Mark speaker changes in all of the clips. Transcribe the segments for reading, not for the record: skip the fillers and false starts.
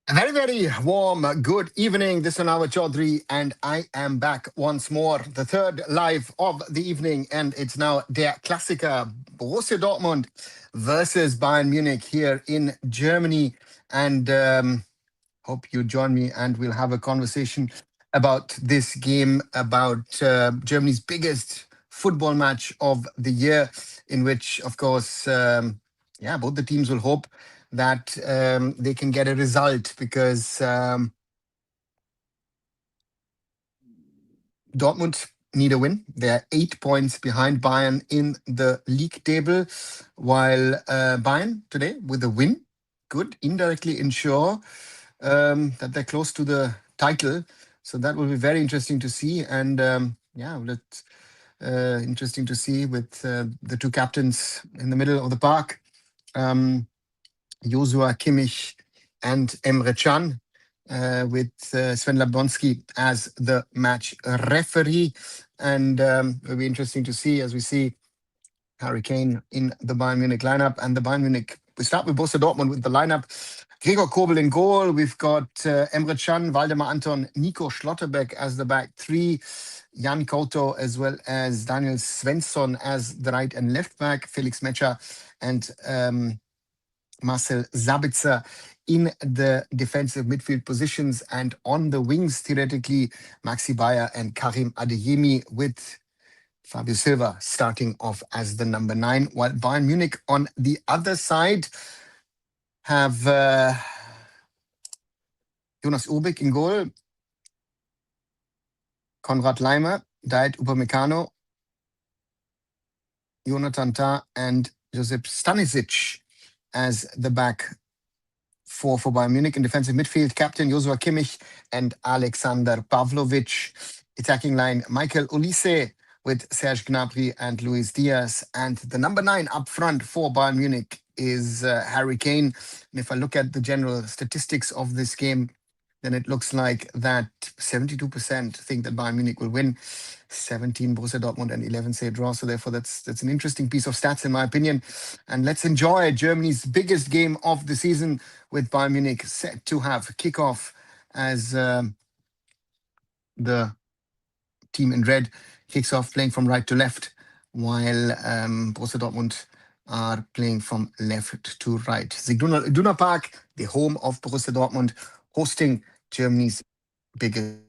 Speaker 1: A very, very warm, good evening. This is Nawa Chaudhary, and I am back once more. The third live of the evening, and it's now Der Klassiker, Borussia Dortmund versus Bayern Munich here in Germany. And hope you join me, and we'll have a conversation about this game, about Germany's biggest football match of the year, in which, of course, both the teams will hope that they can get a result because Dortmund need a win. They are 8 points behind Bayern in the league table, while Bayern today, with a win, could indirectly ensure that they're close to the title. So that will be very interesting to see. And interesting to see with the two captains in the middle of the park, Joshua Kimmich and Emre Can, with Sven Jablonski as the match referee. And it'll be interesting to see as we see Harry Kane in the Bayern Munich lineup. And the Bayern Munich, we start with Borussia Dortmund with the lineup. Gregor Kobel in goal. We've got Emre Can, Waldemar Anton, Nico Schlotterbeck as the back three, Jan Couto as well as Daniel Svensson as the right and left back, Felix Metscher and Marcel Sabitzer in the defensive midfield positions, and on the wings, theoretically, Maxi Bayer and Karim Adeyemi, with Fabio Silva starting off as the number 9, while Bayern Munich on the other side have Jonas Urbik in goal, Konrad Leimer, Dayot Upamecano, Jonathan Tah, and Josip Stanisic as the back four for Bayern Munich. In defensive midfield, captain Joshua Kimmich and Alexander Pavlovic. Attacking line, Michael Olise with Serge Gnabry and Luis Diaz. And the number 9 up front for Bayern Munich is Harry Kane. And if I look at the general statistics of this game, then it looks like that 72% think that Bayern Munich will win, 17 Borussia Dortmund, and 11 say draw. So therefore, that's an interesting piece of stats in my opinion. And let's enjoy Germany's biggest game of the season, with Bayern Munich set to have kickoff as the team in red kicks off, playing from right to left, while Borussia Dortmund are playing from left to right. Signal Iduna Park, the home of Borussia Dortmund, hosting Germany's biggest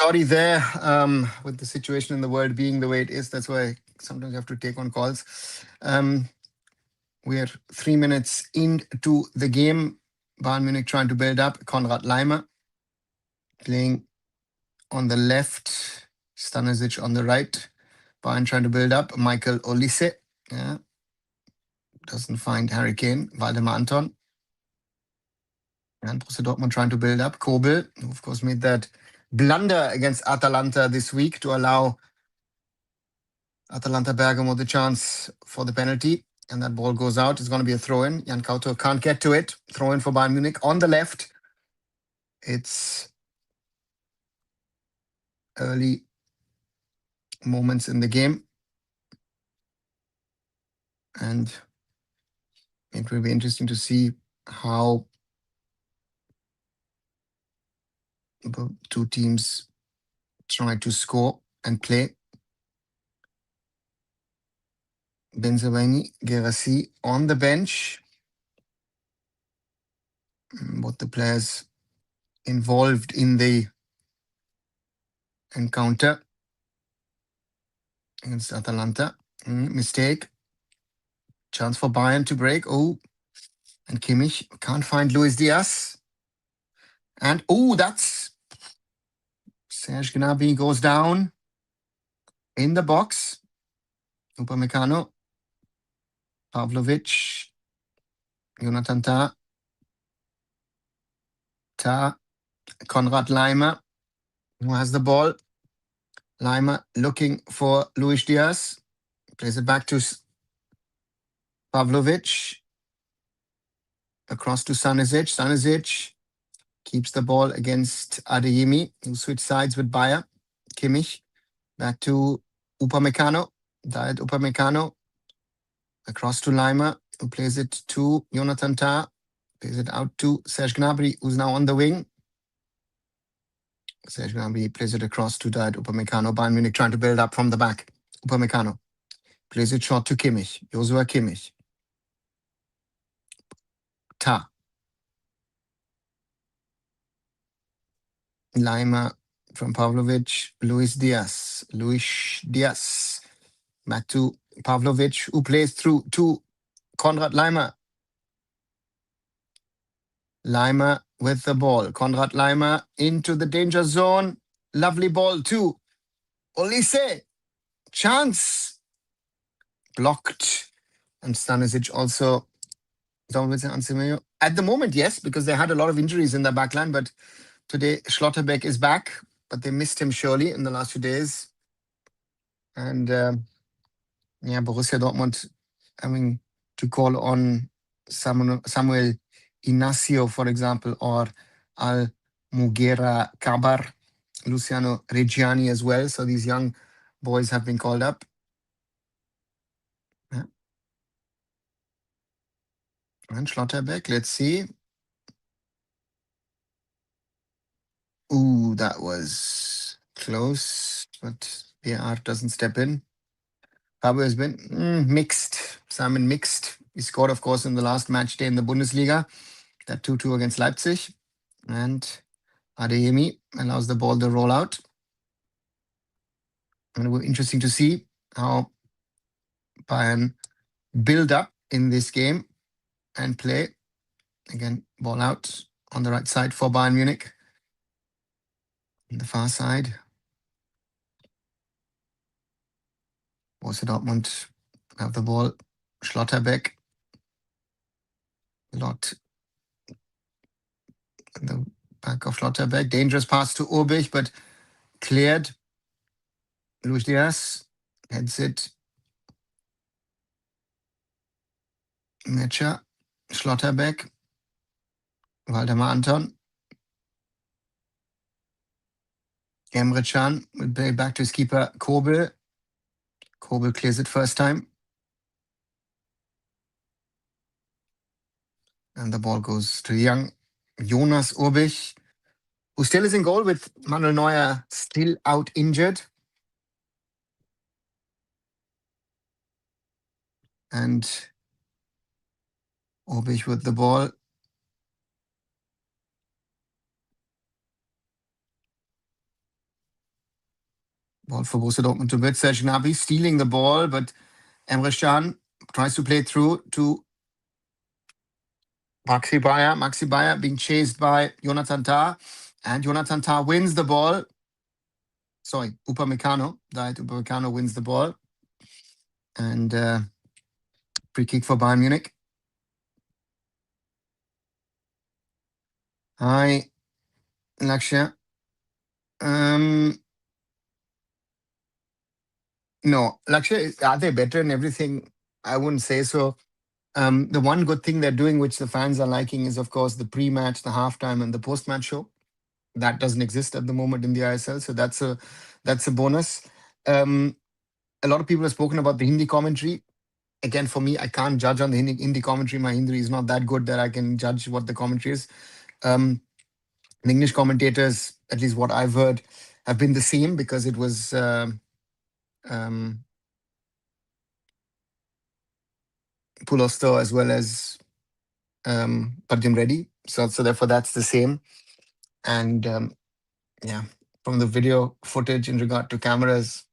Speaker 1: Sorry there, with the situation in the world being the way it is. That's why sometimes you have to take on calls. We're 3 minutes into the game. Bayern Munich trying to build up. Konrad Leimer playing on the left. Stanisic on the right. Bayern trying to build up. Michael Olise. Yeah. Doesn't find Harry Kane. Waldemar Anton. And Borussia Dortmund trying to build up. Kobel, who of course made that blunder against Atalanta this week to allow Atalanta Bergamo the chance for the penalty. And that ball goes out. It's going to be a throw-in. Jan Kauto can't get to it. Throw-in for Bayern Munich on the left. It's early moments in the game. And it will be interesting to see how the two teams try to score and play. Benzawani, Gerassi on the bench. Both the players involved in the encounter against Atalanta. Mistake. Chance for Bayern to break. Oh, and Kimmich can't find Luis Diaz. And that's Serge Gnabry goes down in the box. Upamecano, Pavlovic, Jonathan Tah, Konrad Leimer, who has the ball. Leimer looking for Luis Diaz. Plays it back to Pavlovic. Across to Stanisic. Stanisic keeps the ball against Adeyemi, who switched sides with Bayer. Kimmich back to Upamecano. Diet Upamecano. Across to Leimer, who plays it to Jonathan Tah. Plays it out to Serge Gnabry, who's now on the wing. Serge Gnabry plays it across to Diet Upamecano. Bayern Munich trying to build up from the back. Upamecano plays it short to Kimmich. Joshua Kimmich. Tah. Leimer from Pavlovic. Luis Diaz. Back to Pavlovic, who plays through to Konrad Leimer. Leimer with the ball. Konrad Leimer into the danger zone. Lovely ball to Olise. Chance. Blocked. And Stanisic also. At the moment, yes, because they had a lot of injuries in their backline, but today Schlotterbeck is back, but they missed him surely in the last few days. And Borussia Dortmund having to call on Samuel Inacio, for example, or Al Mughera Kabar, Luciano Reggiani as well. So these young boys have been called up. Yeah. And Schlotterbeck, let's see. Ooh, that was close, but VAR doesn't step in. Fabio has been mixed. Simon mixed. He scored, of course, in the last match day in the Bundesliga, that 2-2 against Leipzig. And Adeyemi allows the ball to roll out. And it will be interesting to see how Bayern build up in this game and play. Again, ball out on the right side for Bayern Munich. On the far side, Borussia Dortmund have the ball. Schlotterbeck. Lot in the back of Schlotterbeck. Dangerous pass to Urbich, but cleared. Luis Diaz heads it. Metscher. Schlotterbeck. Waldemar Anton. Emre Can will play back to his keeper, Kobel. Kobel clears it first time. And the ball goes to young Jonas Urbich, who still is in goal with Manuel Neuer still out injured. And Urbich with the ball. Ball for Borussia Dortmund to mid. Serge Gnabry stealing the ball, but Emre Can tries to play through to Maxi Bayer. Maxi Bayer being chased by Jonathan Tah, and Jonathan Tah wins the ball. Sorry, Upamecano. Died Upamecano wins the ball. And free kick for Bayern Munich. Hi, Lakshya. No, Lakshya, are they better in everything? I wouldn't say so. The one good thing they're doing, which the fans are liking, is of course the pre-match, the halftime, and the post-match show. That doesn't exist at the moment in the ISL, so that's a bonus. A lot of people have spoken about the Hindi commentary. Again, for me, I can't judge on the Hindi commentary. My Hindi is not that good that I can judge what the commentary is. The English commentators, at least what I've heard, have been the same because it was Pulosto as well as Padjim Reddy. So therefore that's the same. And yeah, from the video footage in regard to cameras,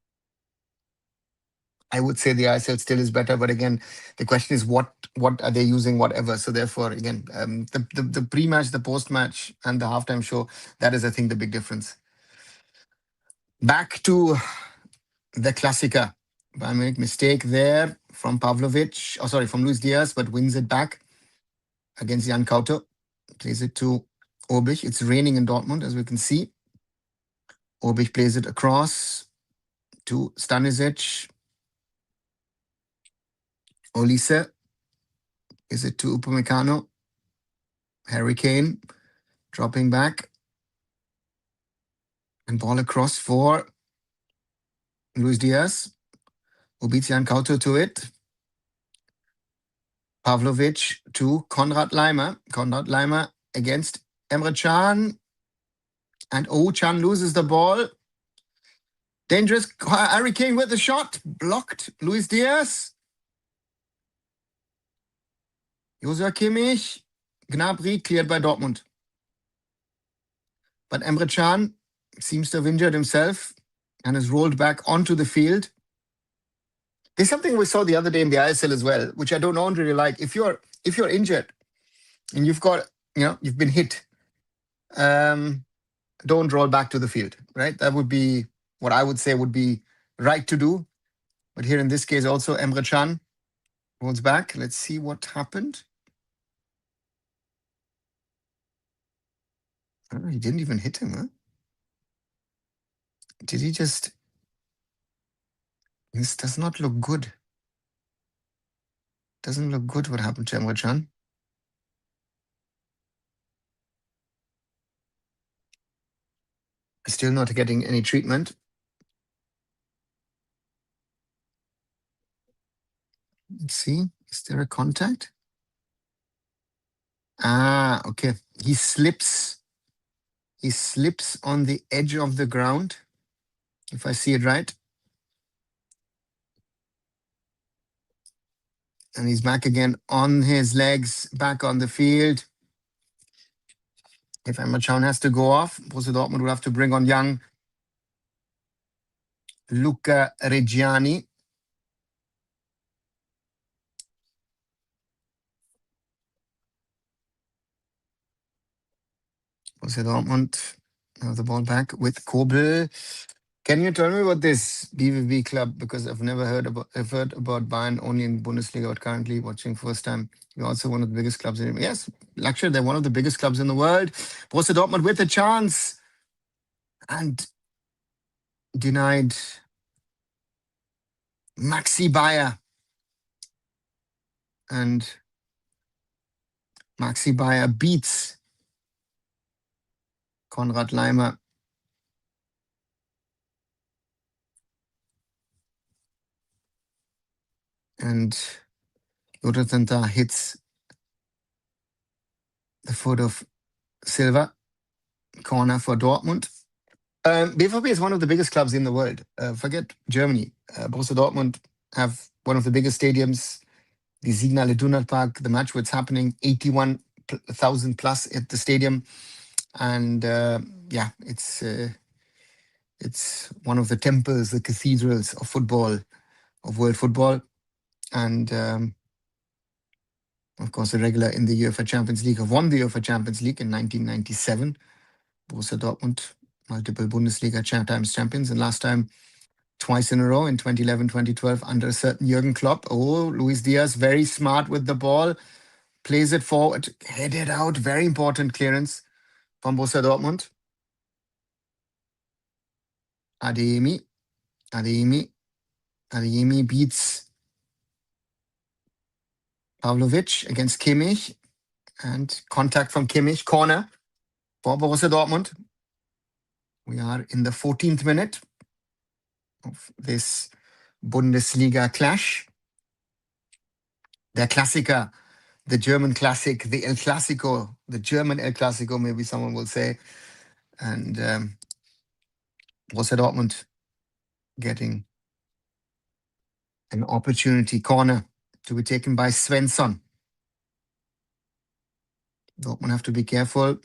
Speaker 1: I would say the ISL still is better. But again, the question is what are they using, whatever. So therefore, again, the pre-match, the post-match, and the halftime show, that is, I think, the big difference. Back to the Klassiker. Bayern Munich mistake there from Pavlovic. Oh, sorry, from Luis Diaz, but wins it back against Jan Kauto. Plays it to Obich. It's raining in Dortmund, as we can see. Obich plays it across to Stanisic. Olise. Is it to Upamecano? Harry Kane dropping back. And ball across for Luis Diaz. Obich Jan Kauto to it. Pavlovic to Konrad Leimer. Konrad Leimer against Emre Can. And Can loses the ball. Dangerous. Harry Kane with the shot. Blocked. Luis Diaz. Joshua Kimmich. Gnabry cleared by Dortmund. But Emre Can seems to have injured himself and has rolled back onto the field. There's something we saw the other day in the ISL as well, which I don't really like. If you're injured and you've been hit, don't roll back to the field, right? That would be what I would say would be right to do. But here in this case, also Emre Can rolls back. Let's see what happened. Oh, he didn't even hit him, huh? Did he just... This does not look good. Doesn't look good what happened to Emre Can. Still not getting any treatment. Let's see. Is there a contact? Ah, okay. He slips on the edge of the ground, if I see it right. And he's back again on his legs, back on the field. If Emre Can has to go off, Borussia Dortmund will have to bring on young Luca Reggiani. Borussia Dortmund have the ball back with Kobel. Can you tell me about this BVB club? Because I've heard about Bayern only in Bundesliga, but currently watching first time. You're also one of the biggest clubs in... Yes, actually, they're one of the biggest clubs in the world. Borussia Dortmund with a chance. And denied Maxi Bayer. And Maxi Bayer beats Konrad Leimer. And Jonathan Tah hits the foot of Silva. Corner for Dortmund. BVB is one of the biggest clubs in the world. Forget Germany. Borussia Dortmund have one of the biggest stadiums, the Signal Iduna Park. The match where it's happening, 81,000 plus at the stadium. And yeah, it's It's one of the temples, the cathedrals of football, of world football. And of course, a regular in the UEFA Champions League, have won the UEFA Champions League in 1997. Borussia Dortmund, multiple Bundesliga times champions, and last time twice in a row in 2011, 2012 under a certain Jürgen Klopp. Oh, Luis Diaz, very smart with the ball, plays it forward, headed out, very important clearance from Borussia Dortmund. Adeyemi beats Pavlovic against Kimmich, and contact from Kimmich, corner for Borussia Dortmund. We are in the 14th minute of this Bundesliga clash. Der Klassiker, the German classic, the El Clasico, the German El Clasico, maybe someone will say. And Borussia Dortmund getting an opportunity, corner, to be taken by Svensson. Dortmund have to be careful.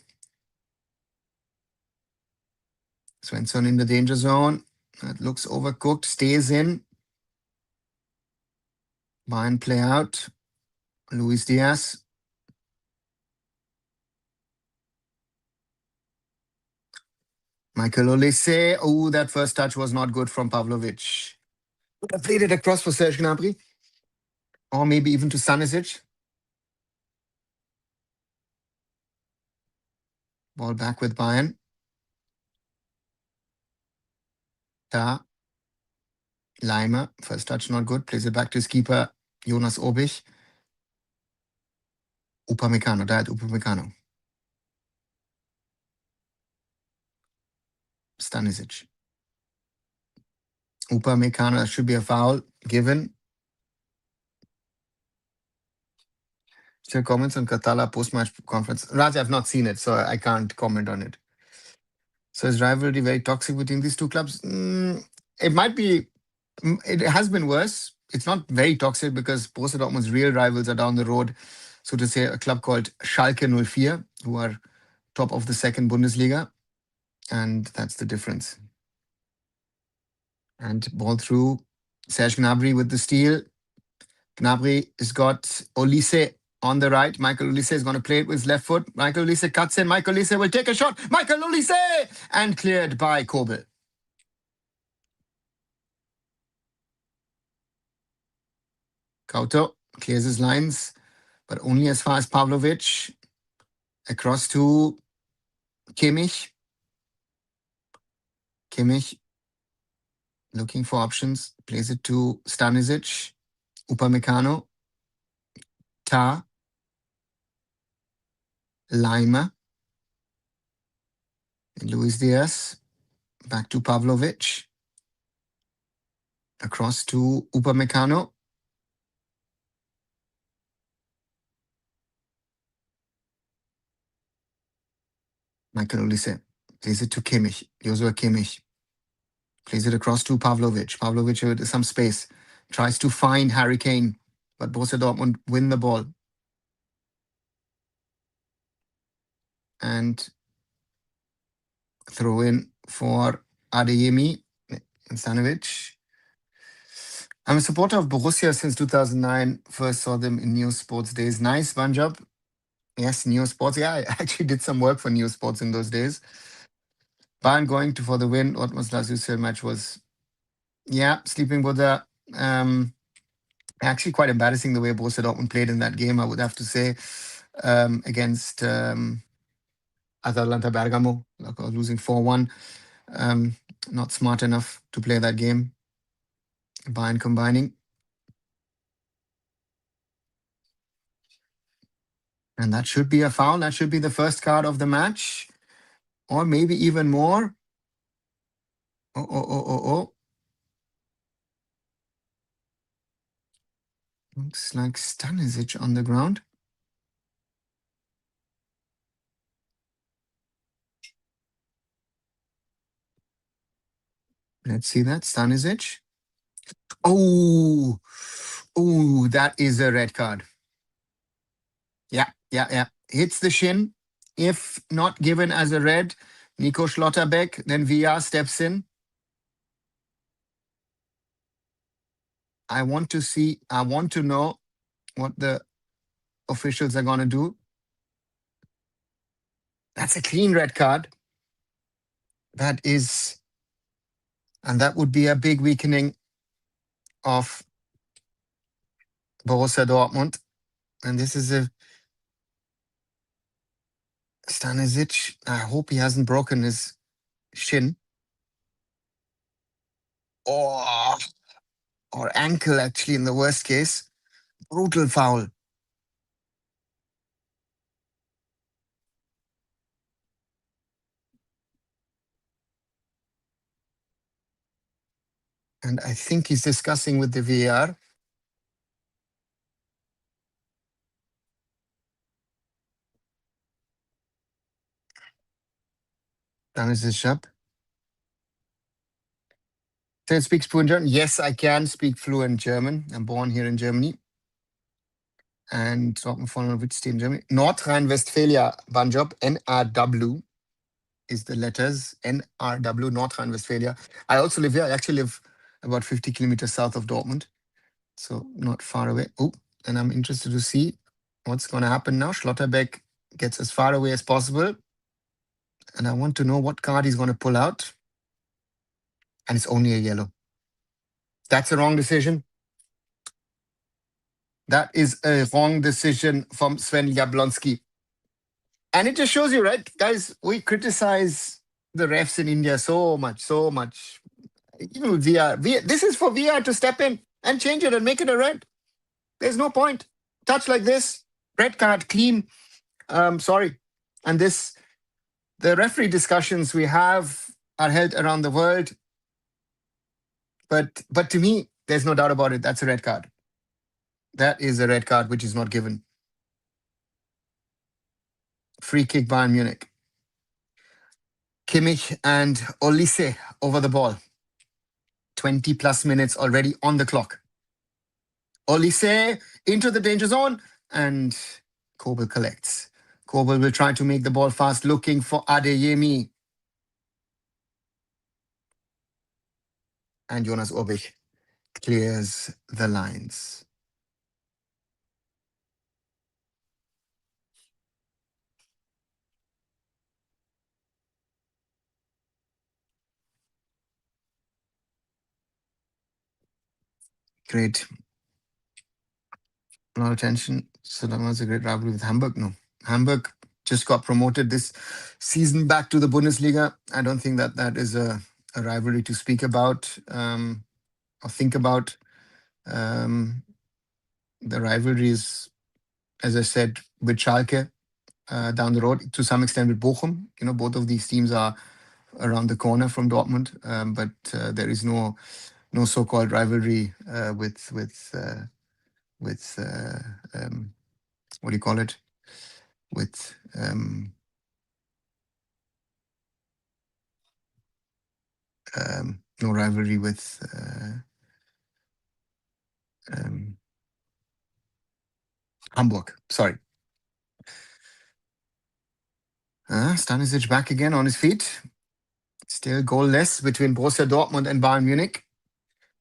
Speaker 1: Svensson in the danger zone. That looks overcooked, stays in. Bayern play out. Luis Diaz. Michael Olise. Oh, that first touch was not good from Pavlovic. Would have played it across for Serge Gnabry. Or maybe even to Stanisic. Ball back with Bayern. Da. Leimer. First touch not good. Plays it back to his keeper, Jonas Obich. Upamecano. Da hat Upamecano. Stanisic. Upamecano, that should be a foul given. Still comments on Katala post-match conference. Raj, I've not seen it, so I can't comment on it. So is rivalry very toxic between these two clubs? It might be. It has been worse. It's not very toxic because Borussia Dortmund's real rivals are down the road. So to say, a club called Schalke 04, who are top of the second Bundesliga. And that's the difference. And ball through. Serge Gnabry with the steal. Gnabry has got Olise on the right. Michael Olise is going to play it with his left foot. Michael Olise cuts in. Michael Olise will take a shot. Michael Olise! And cleared by Kobel. Kauto clears his lines, but only as far as Pavlovic. Across to Kimmich. Kimmich looking for options. Plays it to Stanisic. Upamecano. Ta. Leimer. And Luis Diaz. Back to Pavlovic. Across to Upamecano. Michael Olise plays it to Kimmich. Joshua Kimmich plays it across to Pavlovic. Pavlovic with some space. Tries to find Harry Kane, but Borussia Dortmund win the ball. And throw in for Adeyemi and Stanovic. I'm a supporter of Borussia since 2009. First saw them in Neo Sports days. Nice, Banjab. Yes, Neo Sports. Yeah, I actually did some work for Neo Sports in those days. Bayern going for the win. Dortmund's last UCL match was, yeah, sleeping Buddha. Actually quite embarrassing the way Borussia Dortmund played in that game, I would have to say, against Atalanta Bergamo, losing 4-1. Not smart enough to play that game. Bayern combining. And that should be a foul. That should be the first card of the match. Or maybe even more. Oh. Looks like Stanisic on the ground. Let's see that. Stanisic. Oh, that is a red card. Yeah. Hits the shin. If not given as a red, Nico Schlotterbeck, then VR steps in. I want to know what the officials are going to do. That's a clean red card. That is, and that would be a big weakening of Borussia Dortmund. And this is a Stanisic. I hope he hasn't broken his shin or ankle, actually, in the worst case. Brutal foul. And I think he's discussing with the VAR. Stanisic up. Can I speak fluent German? Yes, I can speak fluent German. I'm born here in Germany. And Dortmund von which state in Germany? Nordrhein-Westphalia, Banjob, NRW is the letters. NRW, North Rhine-Westphalia. I also live here. I actually live about 50 kilometers south of Dortmund. So not far away. Oh, and I'm interested to see what's going to happen now. Schlotterbeck gets as far away as possible. And I want to know what card he's going to pull out. And it's only a yellow. That's a wrong decision. That is a wrong decision from Sven Jablonski. And it just shows you, right, guys, we criticize the refs in India so much. Even with VR. This is for VR to step in and change it and make it a red. There's no point. Touch like this, red card, clean. Sorry. And the referee discussions we have are held around the world. But to me, there's no doubt about it. That's a red card. That is a red card, which is not given. Free kick Bayern Munich. Kimmich and Olise over the ball. 20 plus minutes already on the clock. Olise into the danger zone and Kobel collects. Kobel will try to make the ball fast, looking for Adeyemi. And Jonas Urbich clears the lines. Great. A lot of tension. So that was a great rivalry with Hamburg. No, Hamburg just got promoted this season back to the Bundesliga. I don't think that is a rivalry to speak about or think about. The rivalry is, as I said, with Schalke down the road, to some extent with Bochum. You know, both of these teams are around the corner from Dortmund, but there is no so-called rivalry with what do you call it? With no rivalry with Hamburg. Sorry. Stanisic back again on his feet. Still goalless between Borussia Dortmund and Bayern Munich.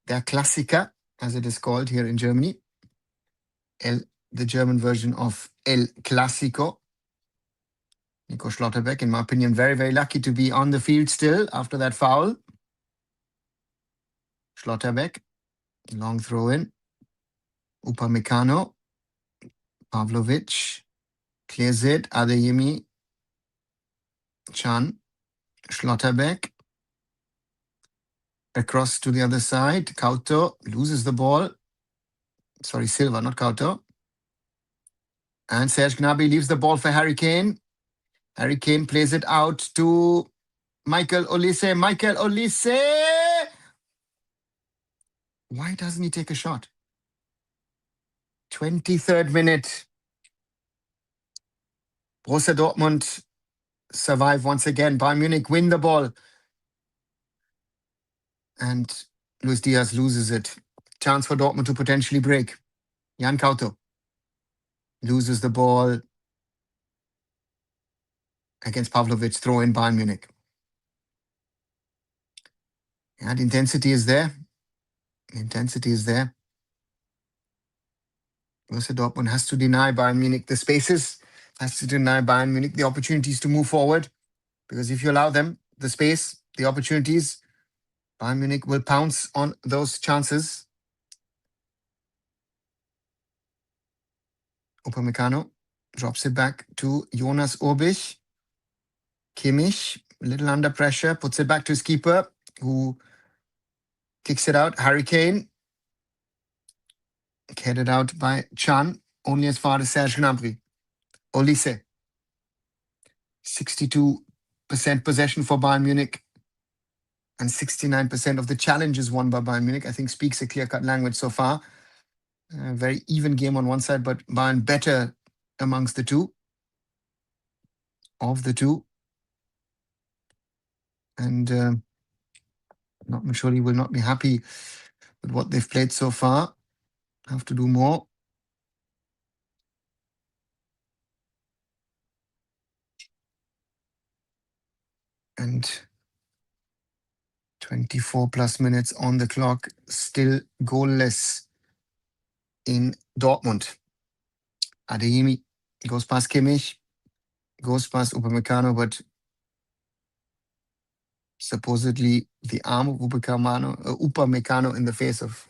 Speaker 1: Der Klassiker, as it is called here in Germany. The German version of El Clasico. Nico Schlotterbeck, in my opinion, very, very lucky to be on the field still after that foul. Schlotterbeck, long throw in. Upamecano, Pavlovic, clears it. Adeyemi, Chan, Schlotterbeck. Across to the other side. Couto loses the ball. Sorry, Silva, not Couto. And Serge Gnabry leaves the ball for Harry Kane. Harry Kane plays it out to Michael Olise. Michael Olise! Why doesn't he take a shot? 23rd minute. Borussia Dortmund survive once again. Bayern Munich win the ball. And Luis Diaz loses it. Chance for Dortmund to potentially break. Jan Couto loses the ball against Pavlovic, throw in Bayern Munich. And intensity is there. Intensity is there. Borussia Dortmund has to deny Bayern Munich the spaces, has to deny Bayern Munich the opportunities to move forward. Because if you allow them the space, the opportunities, Bayern Munich will pounce on those chances. Upamecano drops it back to Jonas Urbich. Kimmich, a little under pressure, puts it back to his keeper, who kicks it out. Harry Kane, headed out by Chan, only as far as Serge Gnabry. Olise, 62% possession for Bayern Munich, and 69% of the challenges won by Bayern Munich, I think speaks a clear-cut language so far. Very even game on one side, but Bayern better amongst the two, of the two. And Dortmund surely will not be happy with what they've played so far. Have to do more. And 24 plus minutes on the clock, still goalless in Dortmund. Adeyemi goes past Kimmich, goes past Upamecano, but supposedly the arm of Upamecano in the face of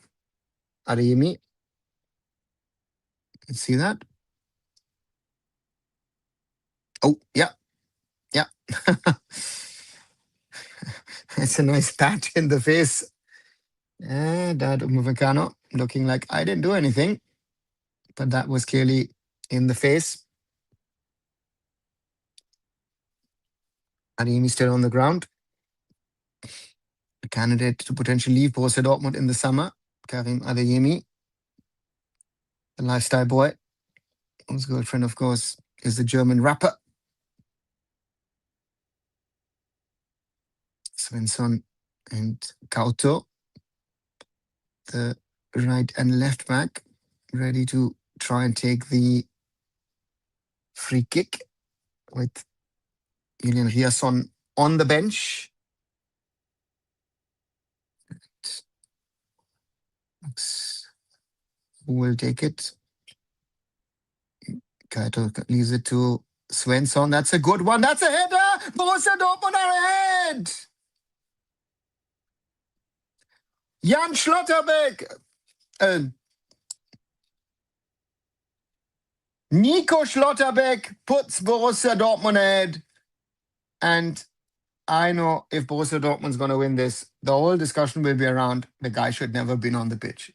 Speaker 1: Adeyemi. Let's see that. Oh, yeah. Yeah. It's a nice pat in the face. That Upamecano looking like I didn't do anything, but that was clearly in the face. Adeyemi still on the ground. A candidate to potentially leave Borussia Dortmund in the summer, Karim Adeyemi, the lifestyle boy, whose girlfriend, of course, is the German rapper. Svensson and Kauto, the right and left back, ready to try and take the free kick with Julian Riasson on the bench. Who will take it? Kaito leaves it to Svensson. That's a good one. That's a header. Borussia Dortmund are ahead. Jan Schlotterbeck. Nico Schlotterbeck puts Borussia Dortmund ahead. And I know if Borussia Dortmund's going to win this, the whole discussion will be around the guy should never have been on the pitch.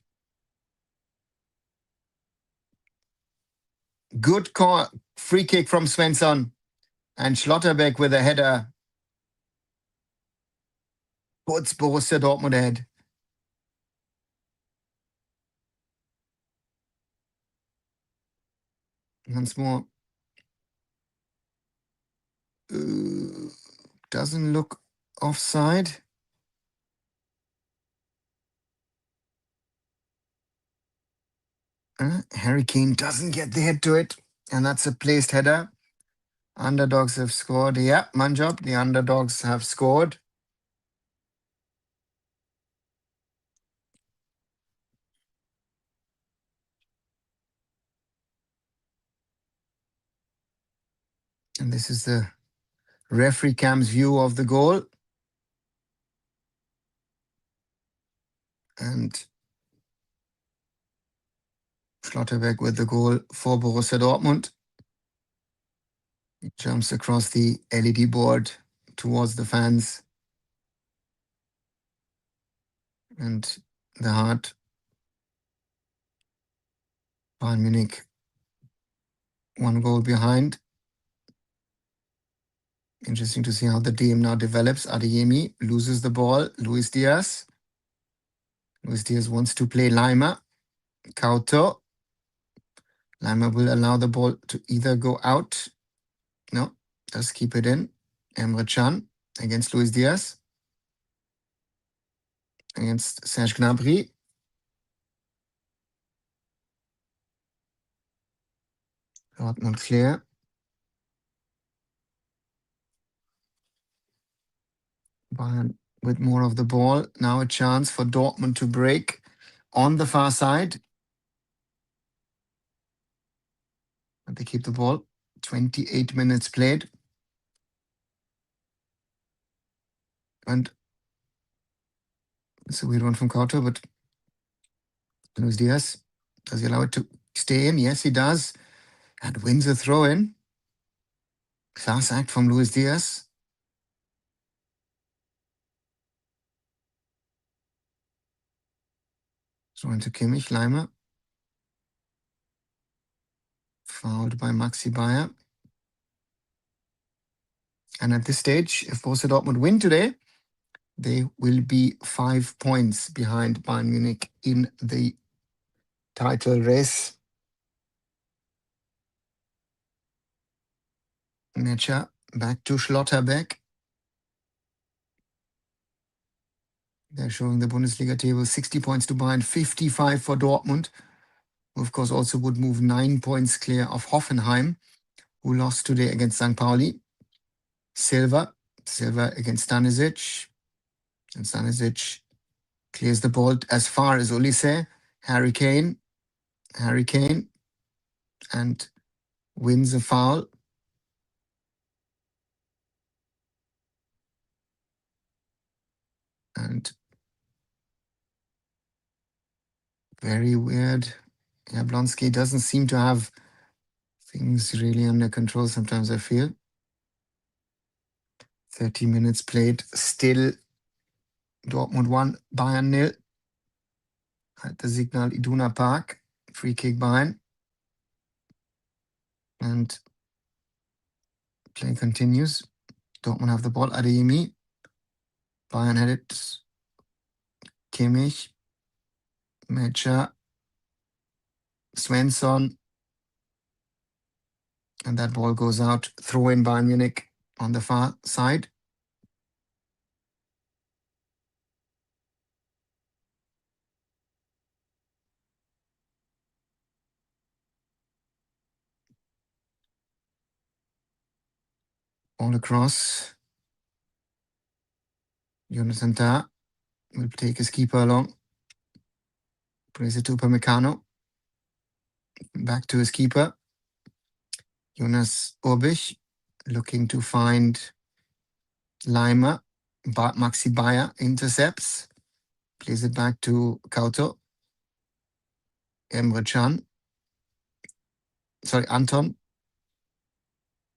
Speaker 1: Good call, free kick from Svensson. And Schlotterbeck with a header puts Borussia Dortmund ahead. Once more. Doesn't look offside. Harry Kane doesn't get the head to it. And that's a placed header. Underdogs have scored. Yeah, Manjob, the underdogs have scored. And this is the referee cam's view of the goal. And Schlotterbeck with the goal for Borussia Dortmund. He jumps across the LED board towards the fans. And the heart. Bayern Munich, one goal behind. Interesting to see how the game now develops. Adeyemi loses the ball. Luis Diaz. Luis Diaz wants to play Lima. Kauto. Lima will allow the ball to either go out. No, does keep it in. Emre Can against Luis Diaz. Against Serge Gnabry. Dortmund clear. Bayern with more of the ball. Now a chance for Dortmund to break on the far side. And they keep the ball. 28 minutes played. And it's a weird one from Couto, but Luis Diaz, does he allow it to stay in? Yes, he does. And wins a throw-in. Class act from Luis Diaz. Throw into Kimmich, Leimer. Fouled by Maxi Bayer. And at this stage, if Borussia Dortmund win today, they will be 5 points behind Bayern Munich in the title race. Mecha back to Schlotterbeck. They're showing the Bundesliga table 60 points to Bayern, 55 for Dortmund, who of course also would move 9 points clear of Hoffenheim, who lost today against St. Pauli. Silva against Stanisic. And Stanisic clears the ball as far as Olise. Harry Kane, and wins a foul. And very weird. Jablonski doesn't seem to have things really under control sometimes, I feel. 30 minutes played. Still Dortmund 1, Bayern 0 at the Signal Iduna Park. Free kick Bayern. And play continues. Dortmund have the ball. Adeyemi. Bayern had it. Kimmich. Mecha. Svensson. And that ball goes out. Throw in Bayern Munich on the far side. All across. Jonathan Tah will take his keeper along. Plays it to Upamecano. Back to his keeper. Jonas Urbich looking to find Leimer. Maxi Bayer intercepts. Plays it back to Couto. Emre Can. Sorry, Anton.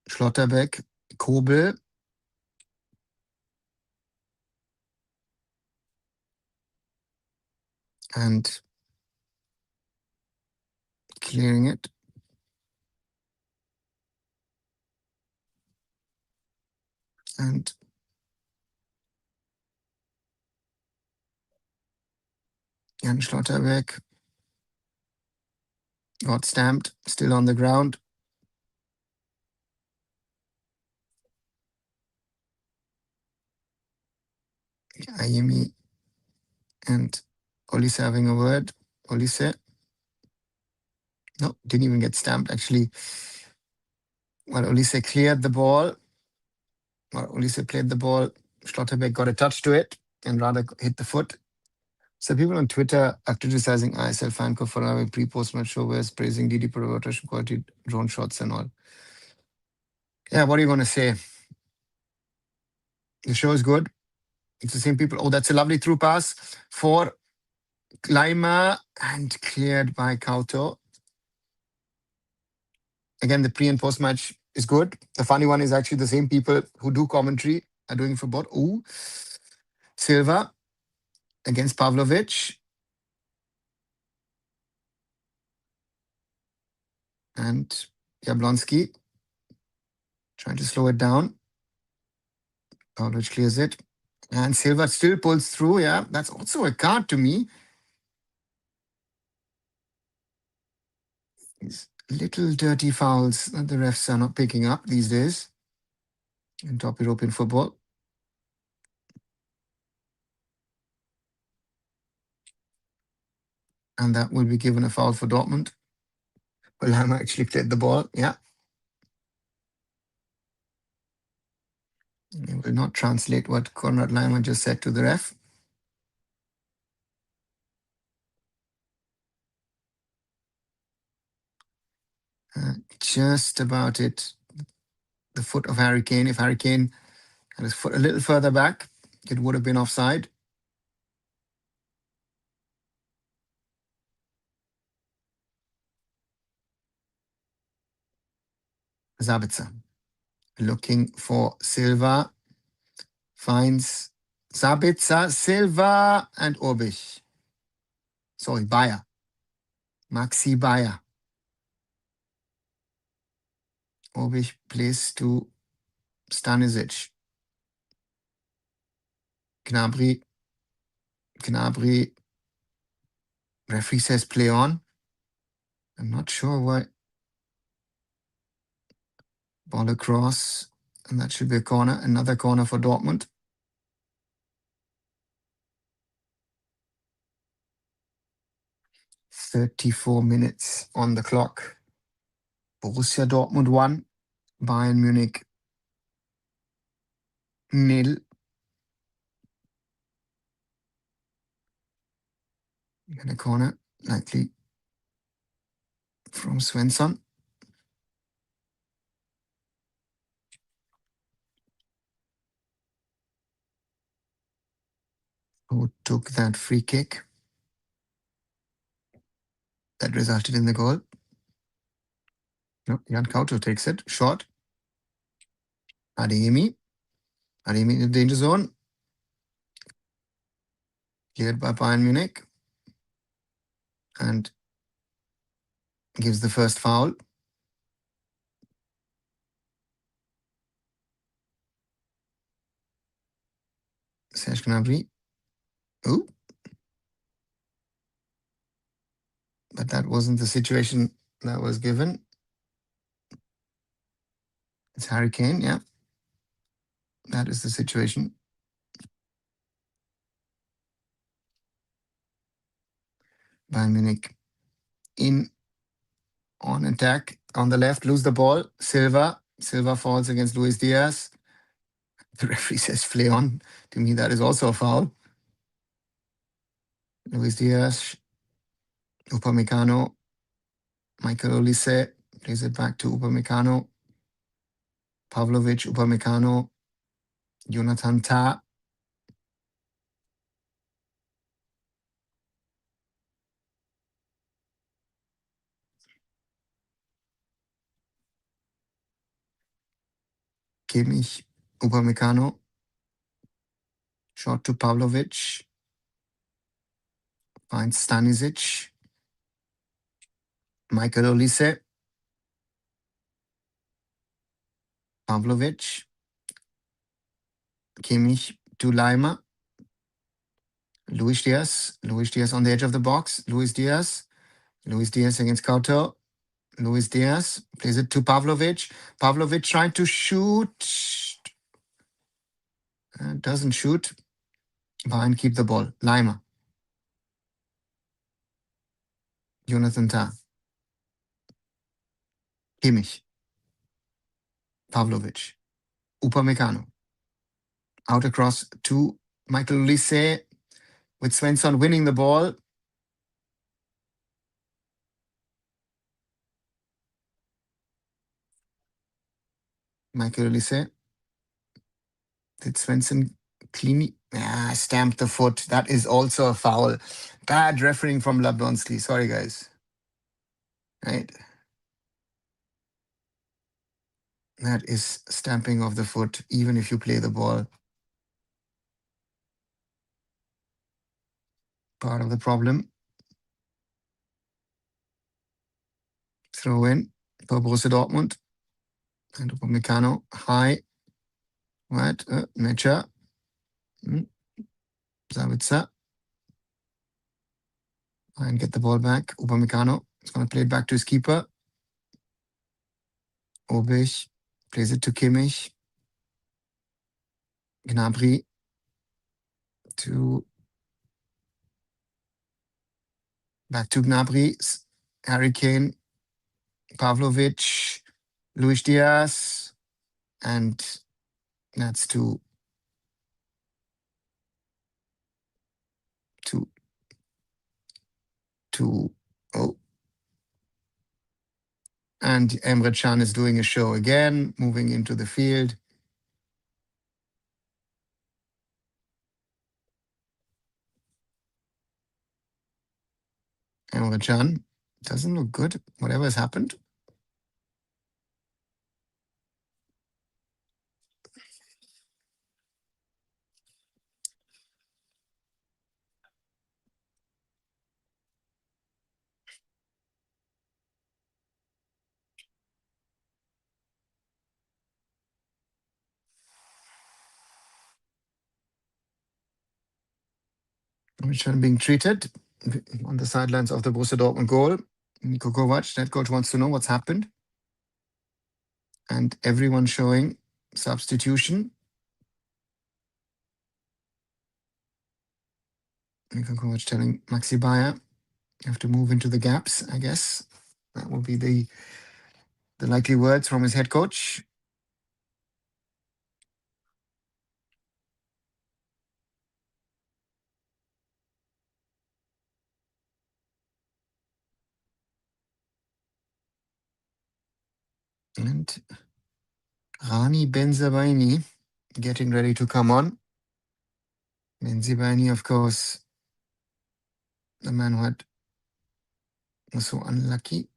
Speaker 1: Schlotterbeck. Kobel. And clearing it. And Jan Schlotterbeck got stamped, still on the ground. Ayemi and Olise having a word. Olise. No, didn't even get stamped, actually. Well, Olise cleared the ball. Well, Olise played the ball. Schlotterbeck got a touch to it and rather hit the foot. So people on Twitter are criticizing ISL Fanco for having pre-post match showers, praising DD for rotation quality, drone shots and all. Yeah, what are you going to say? The show is good. It's the same people. Oh, that's a lovely through pass for Leimer and cleared by Couto. Again, the pre and post match is good. The funny one is actually the same people who do commentary are doing for both. Ooh, Silva against Pavlovic. And Jablonski trying to slow it down. Pavlovic clears it. And Silva still pulls through. Yeah, that's also a card to me. These little dirty fouls that the refs are not picking up these days in top European football. And that will be given a foul for Dortmund. Well, Leimer actually played the ball. Yeah. He will not translate what Konrad Leimer just said to the ref. just about it. The foot of Harry Kane. If Harry Kane had his foot a little further back, it would have been offside. Sabitzer looking for Silva. Finds Sabitzer, Silva, and Urbich. Sorry, Bayer. Maxi Bayer. Urbich plays to Stanisic. Gnabry. Referee says play on. I'm not sure why. Ball across, and that should be a corner. Another corner for Dortmund. 34 minutes on the clock. Borussia Dortmund 1, Bayern Munich 0. And a corner, likely from Svensson. Who took that free kick that resulted in the goal. No, Jan Kauto takes it. Short. Adeyemi. Adeyemi in the danger zone. Cleared by Bayern Munich. And gives the first foul. Serge Gnabry. Oh. But that wasn't the situation that was given. It's Harry Kane, yeah. That is the situation. Bayern Munich in on attack on the left, lose the ball. Silva falls against Luis Diaz. The referee says play on. To me, that is also a foul. Luis Diaz, Upamecano, Michael Olise plays it back to Upamecano. Pavlovic, Upamecano, Jonathan Tah. Kimmich, Upamecano. Short to Pavlovic. Finds Stanisic. Michael Olise. Pavlovic. Kimmich to Leimer. Luis Diaz. Luis Diaz on the edge of the box. Luis Diaz. Luis Diaz against Couto. Luis Diaz plays it to Pavlovic. Pavlovic trying to shoot. Doesn't shoot. Bayern keep the ball. Leimer. Jonathan Tah. Kimmich. Pavlovic. Upamecano. Out across to Michael Olise with Svensson winning the ball. Michael Olise. Did Svensson clean? Stamped the foot. That is also a foul. Bad refereeing from Lablonski. Sorry, guys. Right. That is stamping of the foot, even if you play the ball. Part of the problem. Throw in for Borussia Dortmund. And Upamecano high. Right. Mecha. Sabitzer. And get the ball back. Upamecano is going to play it back to his keeper. Urbich plays it to Kimmich. Gnabry to back to Gnabry. Harry Kane. Pavlovic. Luis Diaz. And that's to oh, And Emre Can is doing a show again, moving into the field. Emre Can doesn't look good, whatever has happened. Emre Can being treated on the sidelines of the Borussia Dortmund goal. Niko Kovac, that coach, wants to know what's happened. And everyone showing substitution. Niko Kovac telling Maxi Bayer, you have to move into the gaps, I guess. That will be the likely words from his head coach. And Rani Benzabaini getting ready to come on. Benzabaini, of course, the man who was so unlucky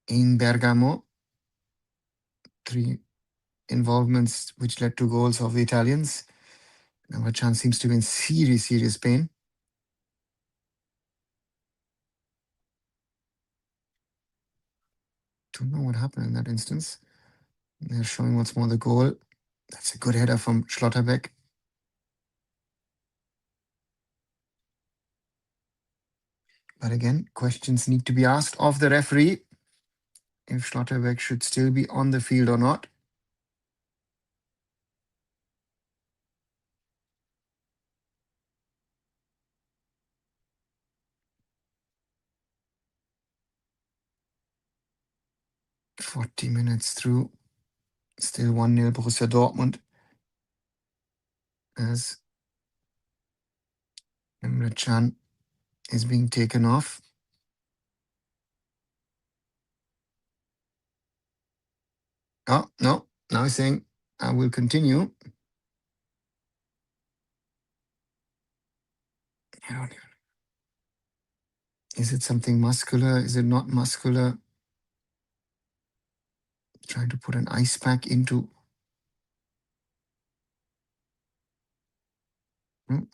Speaker 1: in Bergamo. 3 involvements which led to goals of the Italians. Emre Can seems to be in serious pain. Don't know what happened in that instance. They're showing once more the goal. That's a good header from Schlotterbeck. But again, questions need to be asked of the referee if Schlotterbeck should still be on the field or not. "40 minutes through, still 1-0 Borussia Dortmund as Emre Can is being taken off. Oh, no, now he's saying, I will continue. I don't know. Is it something muscular? Is it not muscular? Trying to put an ice pack into... I'm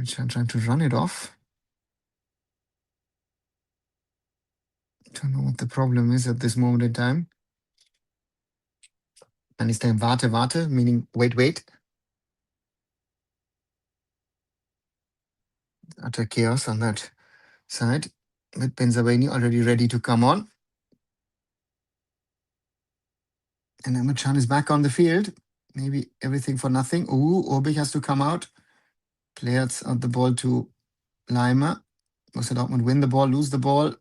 Speaker 1: trying to run it off. Don't know what the problem is at this moment in time. And he's saying warte, meaning wait. Utter chaos on that side. With Benzabaini already ready to come on. And Emre Can is back on the field. Maybe everything for nothing. Ooh, Orbich has to come out. Players out the ball to Leimer. Borussia Dortmund win the ball, lose the ball.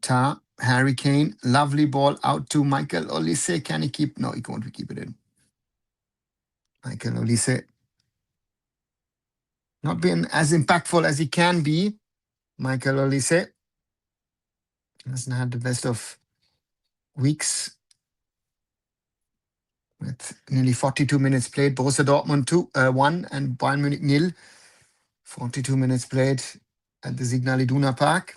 Speaker 1: Ta, Harry Kane, lovely ball out to Michael Olise. Can he keep? No, he won't keep it in. Michael Olise not being as impactful as he can be. Michael Olise hasn't had the best of weeks with nearly 42 minutes played. Borussia Dortmund 1 and Bayern Munich 0. 42 minutes played at the Signal Iduna Park.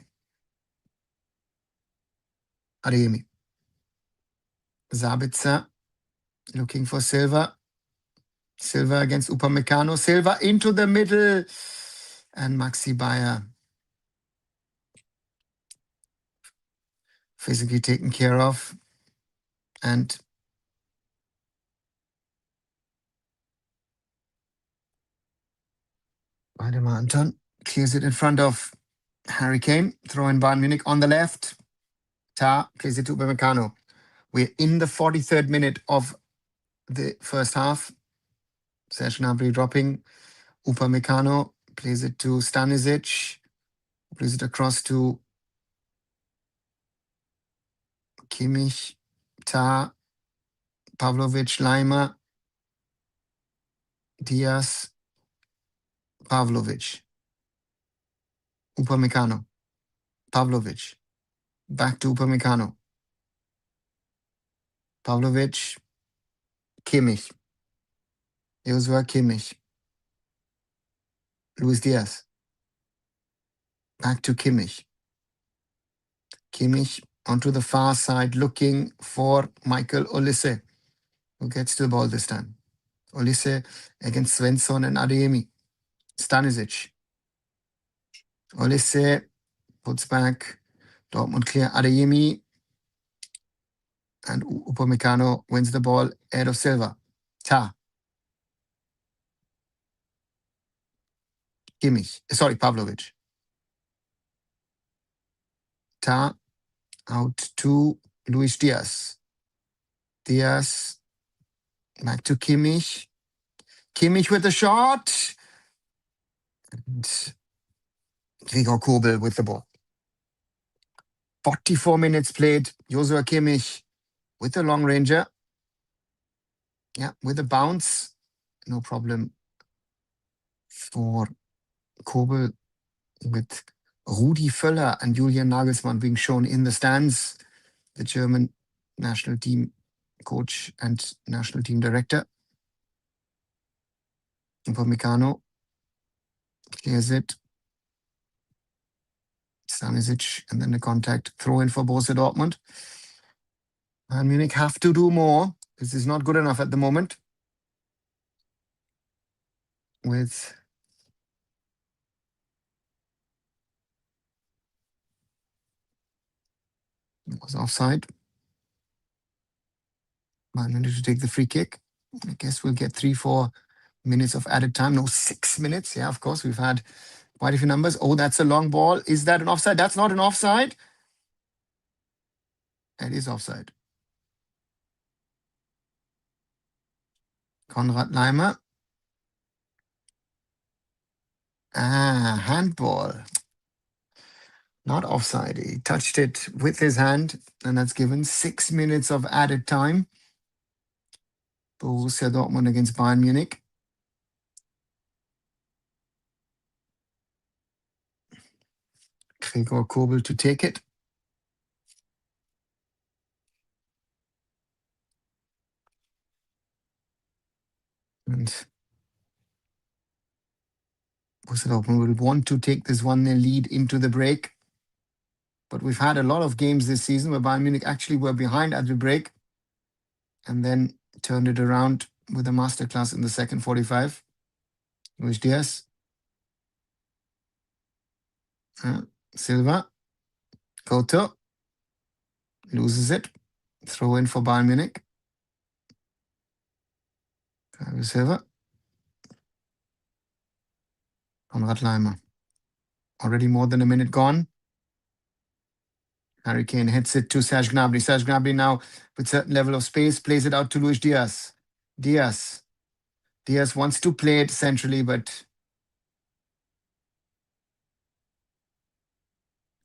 Speaker 1: Adeyemi. Sabitzer looking for Silva. Silva against Upamecano. Silva into the middle. And Maxi Bayer physically taken care of. And Waldemar Anton clears it in front of Harry Kane. Throw in Bayern Munich on the left. Ta plays it to Upamecano. We're in the 43rd minute of the first half. Serge Gnabry dropping. Upamecano plays it to Stanisic. Plays it across to Kimmich, Ta, Pavlovic, Leimer, Diaz, Pavlovic. Upamecano. Pavlovic. Back to Upamecano. Pavlovic. Kimmich. Joshua Kimmich. Luis Diaz. Back to Kimmich. Kimmich onto the far side looking for Michael Olise, who gets to the ball this time. Olise against Svensson and Adeyemi. Stanisic. Olise puts back. Dortmund clear. Adeyemi and Upamecano wins the ball ahead of Silva. Ta. Kimmich. Sorry, Pavlovic. Ta out to Luis Diaz. Diaz back to Kimmich. Kimmich with the shot. And Gregor Kobel with the ball. 44 minutes played. Joshua Kimmich with the long ranger. Yeah, with a bounce. No problem for Kobel, with Rudi Völler and Julian Nagelsmann being shown in the stands. The German national team coach and national team director. Upamecano clears it. Stanisic, and then the contact. Throw in for Borussia Dortmund. Bayern Munich have to do more. This is not good enough at the moment. With was offside. Bayern Munich to take the free kick. I guess we'll get 3-4 minutes of added time. No, 6 minutes. Yeah, of course. We've had quite a few numbers. Oh, that's a long ball. Is that an offside? That's not an offside. It is offside. Konrad Leimer. Handball. Not offside. He touched it with his hand, and that's given 6 minutes of added time. Borussia Dortmund against Bayern Munich. Gregor Kobel to take it. And Borussia Dortmund will want to take this 1-0 lead into the break. But we've had a lot of games this season where Bayern Munich actually were behind at the break and then turned it around with a masterclass in the second 45. Luis Diaz. Silva. Couto. Loses it. Throw in for Bayern Munich. Silva. Konrad Leimer. Already more than a minute gone. Harry Kane hits it to Serge Gnabry. Serge Gnabry now with certain level of space plays it out to Luis Diaz. Diaz wants to play it centrally, but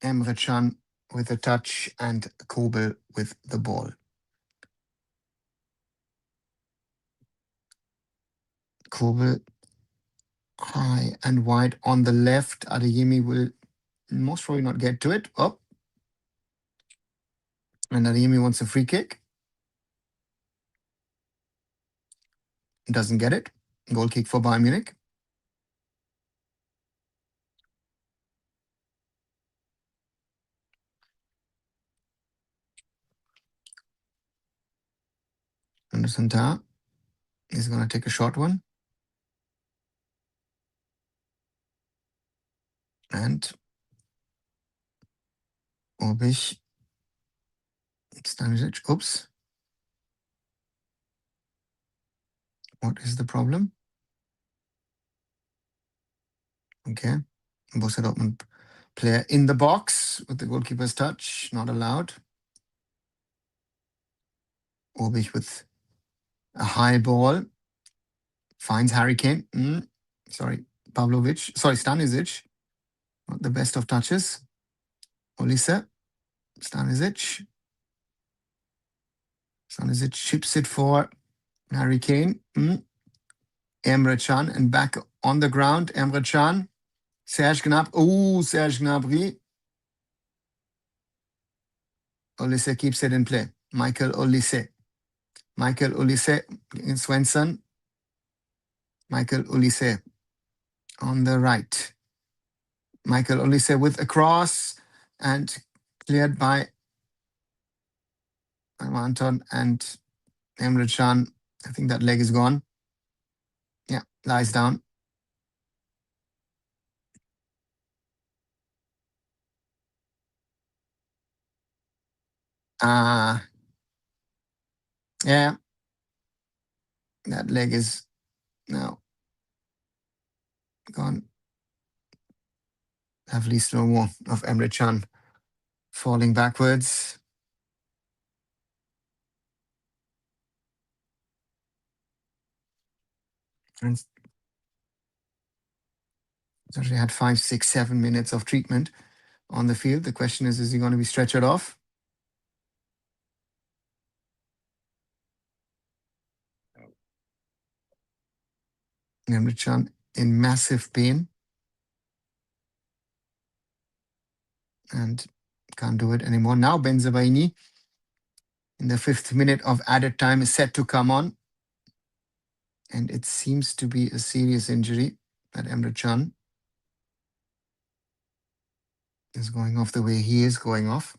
Speaker 1: Emre Can with a touch and Kobel with the ball. Kobel high and wide on the left. Adeyemi will most probably not get to it. Oh. And Adeyemi wants a free kick. Doesn't get it. Goal kick for Bayern Munich. Anderson Tah is going to take a short one. And Orbich. Stanisic. Oops. What is the problem? Okay. Borussia Dortmund player in the box with the goalkeeper's touch. Not allowed. Orbich with a high ball. Finds Harry Kane. Sorry, Pavlovic. Sorry, Stanisic. Not the best of touches. Olise. Stanisic. Stanisic chips it for Harry Kane. Emre Can, and back on the ground. Emre Can. Serge Gnabry. Oh, Serge Gnabry. Olise keeps it in play. Michael Olise. Michael Olise in Svensson. Michael Olise on the right. Michael Olise with a cross and cleared by Anton and Emre Can. I think that leg is gone. Yeah, lies down. Yeah, that leg is now gone. Lovely slow-mo of Emre Can falling backwards. And he had 5, 6, 7 minutes of treatment on the field. The question is he going to be stretchered off? Emre Can in massive pain and can't do it anymore. Now Benzebaini in the 5th minute of added time is set to come on. And it seems to be a serious injury that Emre Can is going off the way he is going off.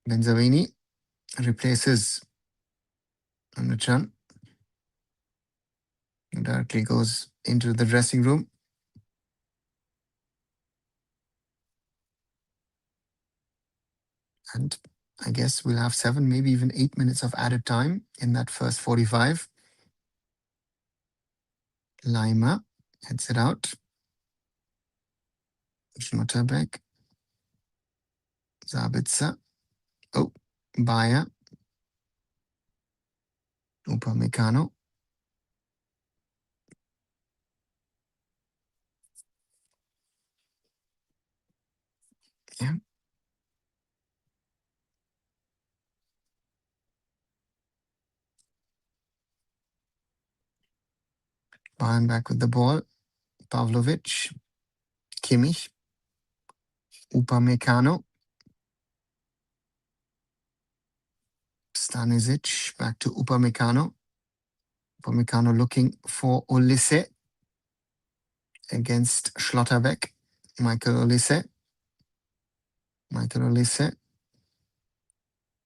Speaker 1: Benzebaini replaces Emre Can. Directly goes into the dressing room. And I guess we'll have 7, maybe even 8 minutes of added time in that first 45. Lima heads it out. Schlotterbeck. Sabitzer. Oh, Bayer. Upamecano. Yeah. Bayern back with the ball. Pavlovic. Kimmich. Upamecano. Stanisic back to Upamecano. Upamecano looking for Olise against Schlotterbeck. Michael Olise. Michael Olise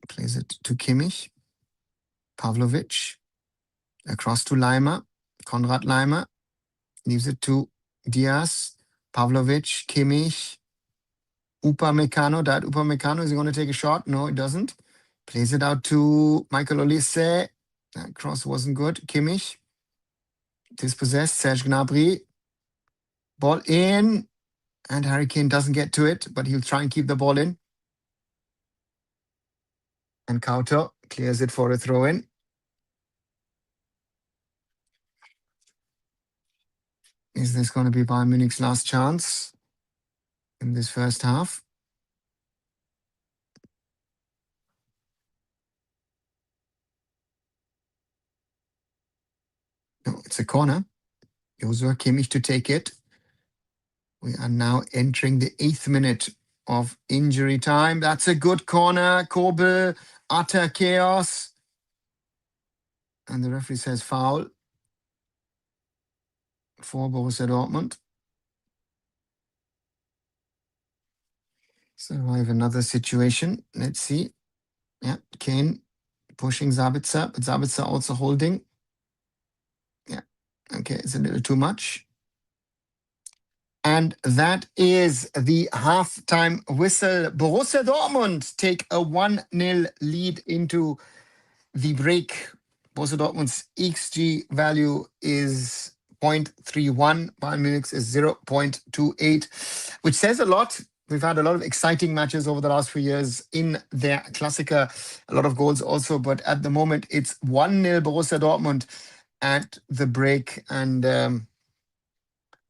Speaker 1: plays it to Kimmich. Pavlovic. Across to Lima. Konrad Lima leaves it to Diaz. Pavlovic. Kimmich. Upamecano. That Upamecano, is he going to take a shot? No, it doesn't. Plays it out to Michael Olise. That cross wasn't good. Kimmich. Dispossessed. Serge Gnabry. Ball in. And Harry Kane doesn't get to it, but he'll try and keep the ball in. And Kauter clears it for a throw-in. Is this going to be Bayern Munich's last chance in this first half? No, it's a corner. Joshua Kimmich to take it. We are now entering the 8th minute of injury time. That's a good corner. Kobel, utter chaos. And the referee says foul for Borussia Dortmund. Survive another situation. Let's see. Yeah, Kane pushing Sabitzer, but Sabitzer also holding. Yeah, okay, it's a little too much. And that is the halftime whistle. Borussia Dortmund take a 1-0 lead into the break. Borussia Dortmund's XG value is 0.31. Bayern Munich's is 0.28, which says a lot. We've had a lot of exciting matches over the last few years in their Klassiker. A lot of goals also, but at the moment it's 1-0 Borussia Dortmund at the break. And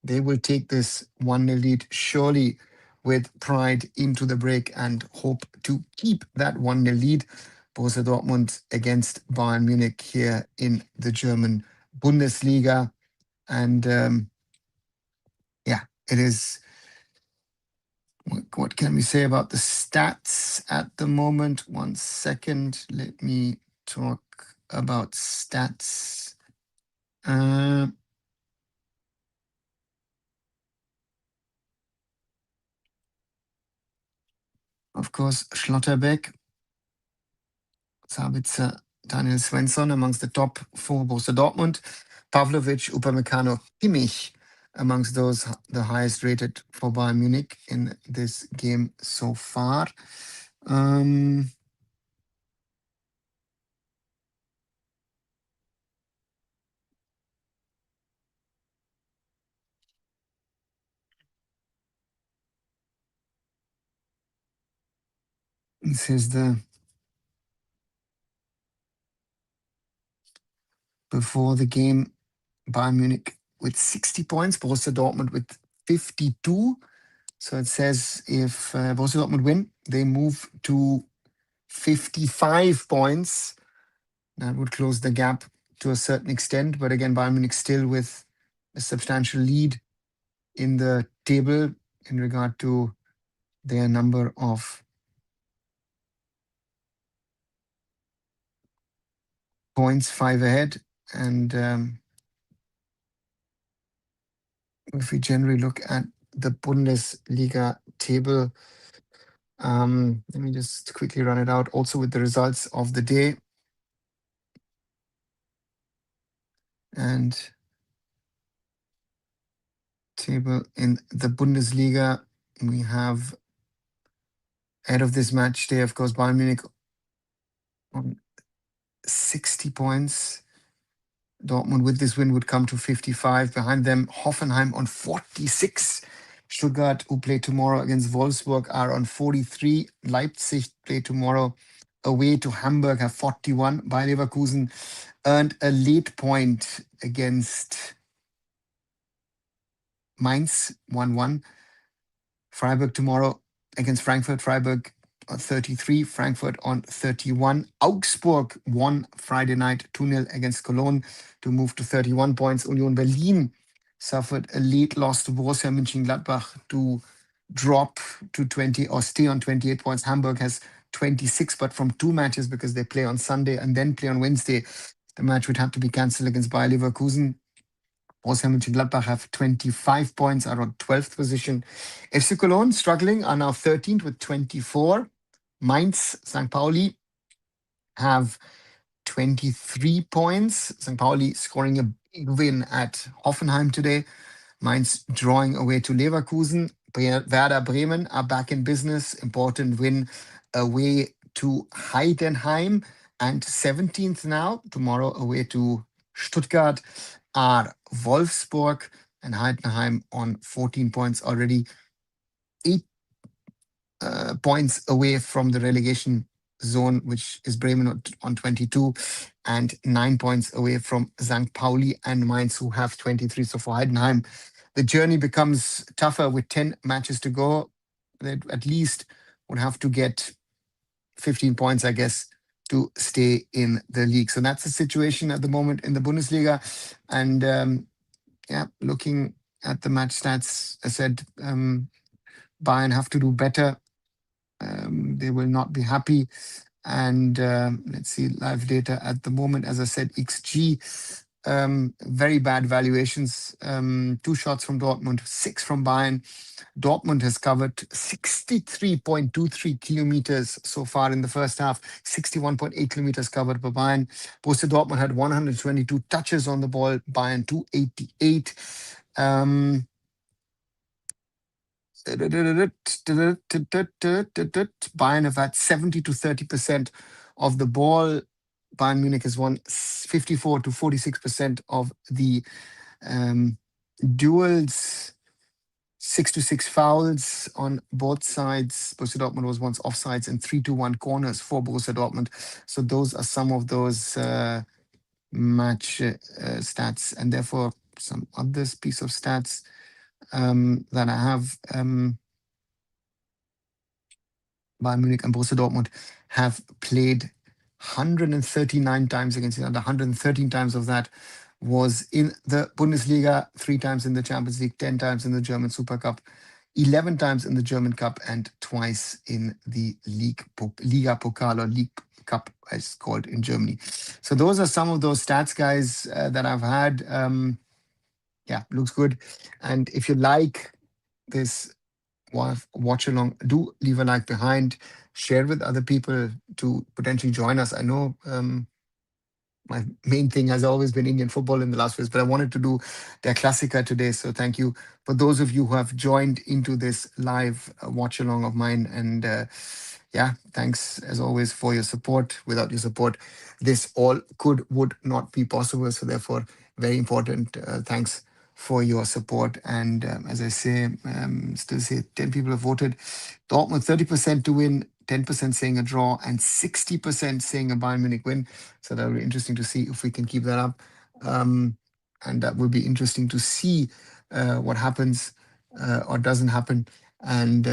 Speaker 1: they will take this 1-0 lead surely with pride into the break and hope to keep that 1-0 lead. Borussia Dortmund against Bayern Munich here in the German Bundesliga. And yeah, it is. What can we say about the stats at the moment? 1 second. Let me talk about stats. Of course, Schlotterbeck, Sabitzer, Daniel Svensson amongst the top 4 Borussia Dortmund. Pavlovic, Upamecano, Kimmich amongst those the highest rated for Bayern Munich in this game so far. This is the before the game. Bayern Munich with 60 points, Borussia Dortmund with 52. So it says if Borussia Dortmund win, they move to 55 points. That would close the gap to a certain extent. But again, Bayern Munich still with a substantial lead in the table in regard to their number of points, 5 ahead. And if we generally look at the Bundesliga table, let me just quickly run it out also with the results of the day. And table in the Bundesliga, we have ahead of this match day, of course, Bayern Munich on 60 points. Dortmund with this win would come to 55. Behind them, Hoffenheim on 46. Stuttgart, who play tomorrow against Wolfsburg, are on 43. Leipzig play tomorrow away to Hamburg, have 41. Bayer Leverkusen earned a late point against Mainz, 1-1. Freiburg tomorrow against Frankfurt. Freiburg on 33, Frankfurt on 31. Augsburg won Friday night 2-0 against Cologne to move to 31 points. Union Berlin suffered a late loss to Borussia Mönchengladbach to drop to 20 or stay on 28 points. Hamburg has 26, but from 2 matches because they play on Sunday and then play on Wednesday, the match would have to be cancelled against Bayer Leverkusen. Borussia Mönchengladbach have 25 points, are on 12th position. FC Cologne struggling, are now 13th with 24. Mainz, St. Pauli have 23 points. St. Pauli scoring a big win at Hoffenheim today. Mainz drawing away to Leverkusen. Werder Bremen are back in business. Important win away to Heidenheim. And 17th now, tomorrow away to Stuttgart, are Wolfsburg and Heidenheim on 14 points already. 8 points away from the relegation zone, which is Bremen on 22, and 9 points away from St. Pauli and Mainz, who have 23. So for Heidenheim, the journey becomes tougher with 10 matches to go. They at least would have to get 15 points, I guess, to stay in the league. So that's the situation at the moment in the Bundesliga. And yeah, looking at the match stats, I said Bayern have to do better. They will not be happy. And let's see live data at the moment. As I said, XG, very bad valuations. 2 shots from Dortmund, 6 from Bayern. Dortmund has covered 63.23 kilometers so far in the first half, 61.8 kilometers covered by Bayern. Borussia Dortmund had 122 touches on the ball, Bayern 288. Bayern have had 70 to 30% of the ball. Bayern Munich has won 54 to 46% of the duels. 6 to 6 fouls on both sides. Borussia Dortmund was once offsides and 3-1 corners for Borussia Dortmund. So those are some of those match stats, and therefore some others piece of stats that I have. Bayern Munich and Borussia Dortmund have played 139 times against each other. 113 times of that was in the Bundesliga, 3 times in the Champions League, 10 times in the German Super Cup, 11 times in the German Cup, and twice in the Liga Pokal, or League Cup, as it's called in Germany. So those are some of those stats, guys, that I've had. Yeah, looks good. And if you like this watch along, do leave a like behind, share with other people to potentially join us. I know my main thing has always been Indian football in the last phase, but I wanted to do their Klassiker today. So thank you for those of you who have joined into this live watch along of mine. And yeah, thanks as always for your support. Without your support, this all would not be possible. So therefore, very important. Thanks for your support. And as I say, still say 10 people have voted. Dortmund 30% to win, 10% saying a draw, and 60% saying a Bayern Munich win. So that will be interesting to see if we can keep that up. And that will be interesting to see what happens or doesn't happen. And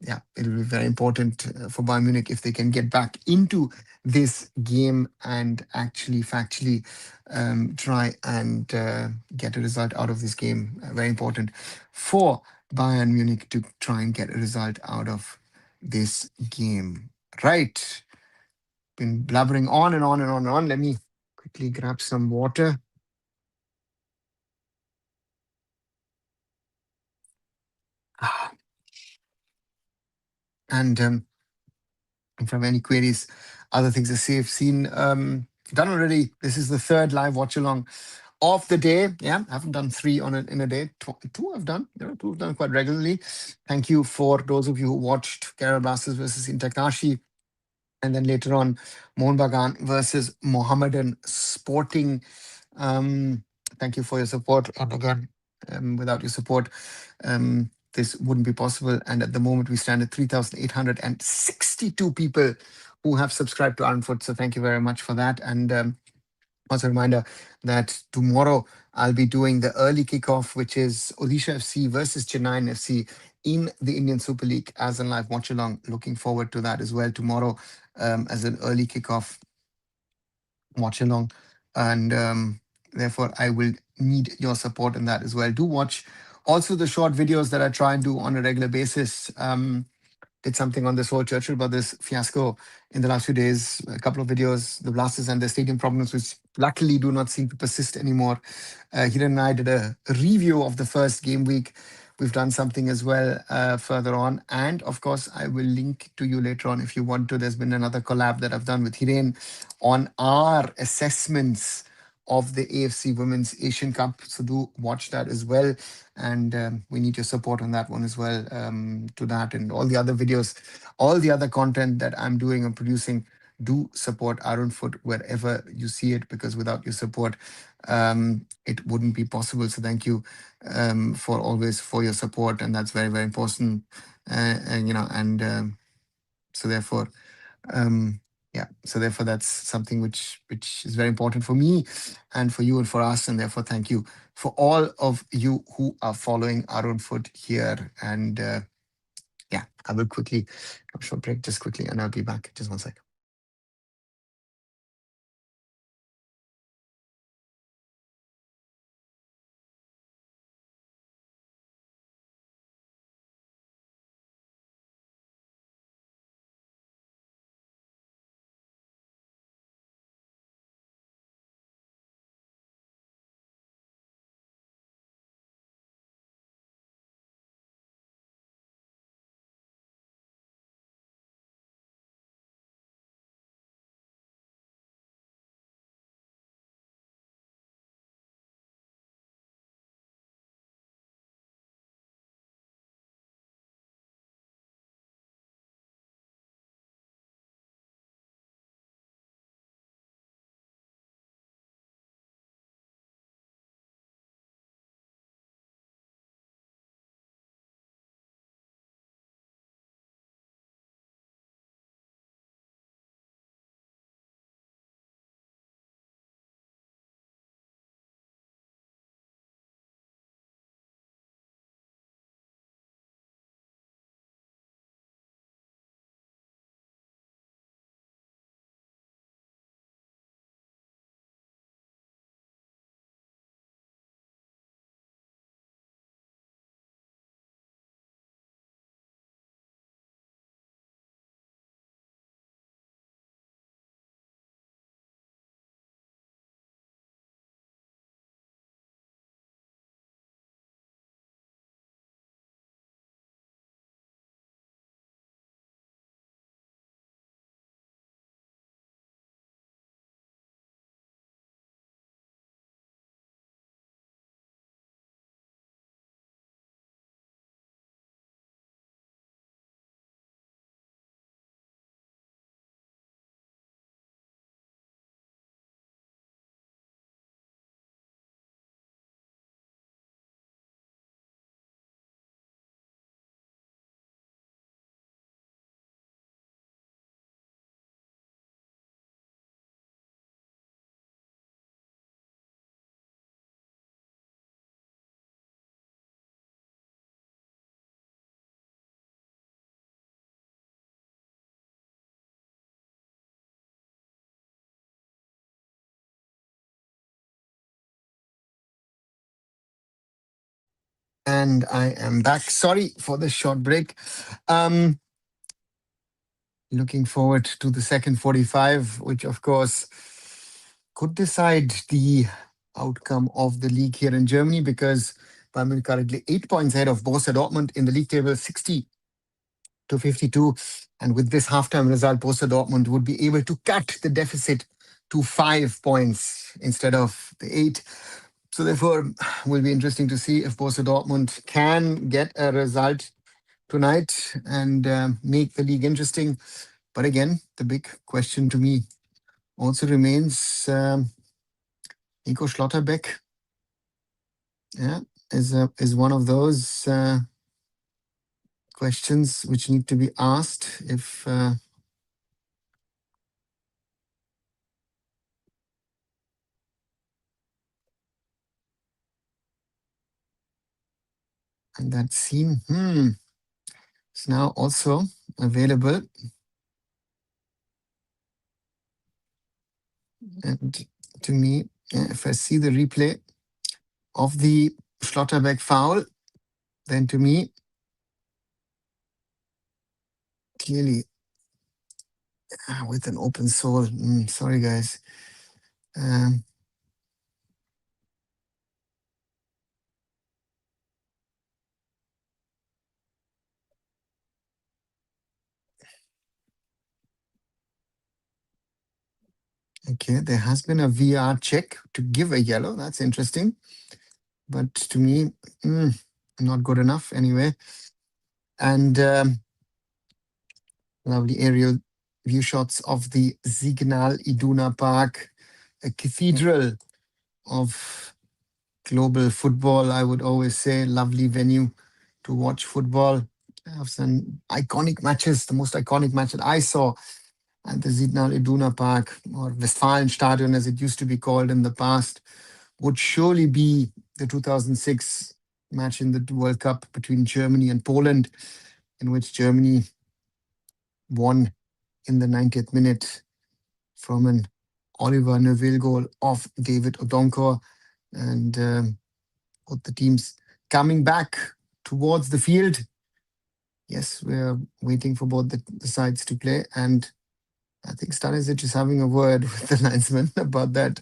Speaker 1: yeah, it will be very important for Bayern Munich if they can get back into this game and actually factually try and get a result out of this game. Very important for Bayern Munich to try and get a result out of this game. Right. Been blabbering on and on and on and on. Let me quickly grab some water. Ah, and if you have any queries, other things to see, I've seen done already. This is the third live watch along of the day. Yeah, I haven't done three in a day. Two I've done. Two I've done quite regularly. Thank you for those of you who watched Kerala Blasters versus Intakashi. And then later on, Mohun Bagan versus Mohammedan Sporting. Thank you for your support. And again, without your support, this wouldn't be possible. And at the moment, we stand at 3,862 people who have subscribed to arunfoot. So thank you very much for that. And also a reminder that tomorrow I'll be doing the early kickoff, which is Odisha FC versus Chennai FC in the Indian Super League as a live watch along. Looking forward to that as well tomorrow as an early kickoff watch along. And therefore, I will need your support in that as well. Do watch also the short videos that I try and do on a regular basis. Did something on this whole Churchill Brothers fiasco in the last few days. A couple of videos, the Blasters and their stadium problems, which luckily do not seem to persist anymore. Hiran and I did a review of the first game week. We've done something as well further on. And of course, I will link to you later on if you want to. There's been another collab that I've done with Hiren on our assessments of the AFC Women's Asian Cup. So do watch that as well. And we need your support on that one as well, to that and all the other videos, all the other content that I'm doing and producing. Do support arunfoot wherever you see it, because without your support, it wouldn't be possible. So thank you for always for your support, and that's very, very important. And so therefore, yeah, so therefore that's something which is very important for me and for you and for us, and therefore thank you for all of you who are following arunfoot here. And yeah, I will quickly have a short break just quickly, and I'll be back just 1 second. And I am back. Sorry for the short break. Um, Looking forward to the second 45, which of course could decide the outcome of the league here in Germany, because Bayern Munich currently 8 points ahead of Borussia Dortmund in the league table, 60 to 52. And with this halftime result, Borussia Dortmund would be able to cut the deficit to 5 points instead of the 8. So therefore, will be interesting to see if Borussia Dortmund can get a result tonight and make the league interesting. But again, the big question to me also remains Nico Schlotterbeck. Yeah, is one of those questions which need to be asked if and that scene is now also available. And to me, if I see the replay of the Schlotterbeck foul, then to me, clearly with an open sole. Sorry, guys. Okay, there has been a VR check to give a yellow. That's interesting. But to me, not good enough anyway. And lovely aerial view shots of the Signal Iduna Park, a cathedral of global football. I would always say lovely venue to watch football. Have some iconic matches. The most iconic match that I saw at the Signal Iduna Park, or Westfalenstadion as it used to be called in the past, would surely be the 2006 match in the World Cup between Germany and Poland, in which Germany won in the 90th minute from an Oliver Neville goal of David Odonkor, and both the teams coming back towards the field. Yes, we're waiting for both the sides to play, and I think Stanisic is having a word with the linesman about that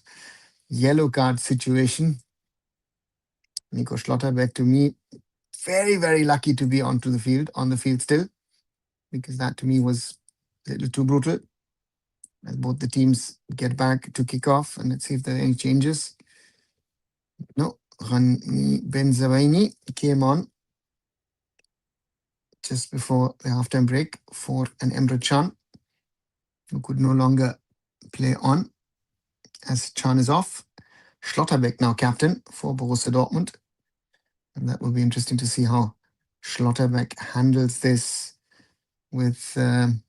Speaker 1: yellow card situation. Nico Schlotterbeck, to me, very, very lucky to be on the field still, because that to me was a little too brutal. As both the teams get back to kick off, and let's see if there are any changes. No, Rani Benzabaini came on just before the halftime break for an Emre Can, who could no longer play on as Can is off. Schlotterbeck now captain for Borussia Dortmund. And that will be interesting to see how Schlotterbeck handles this with Borussia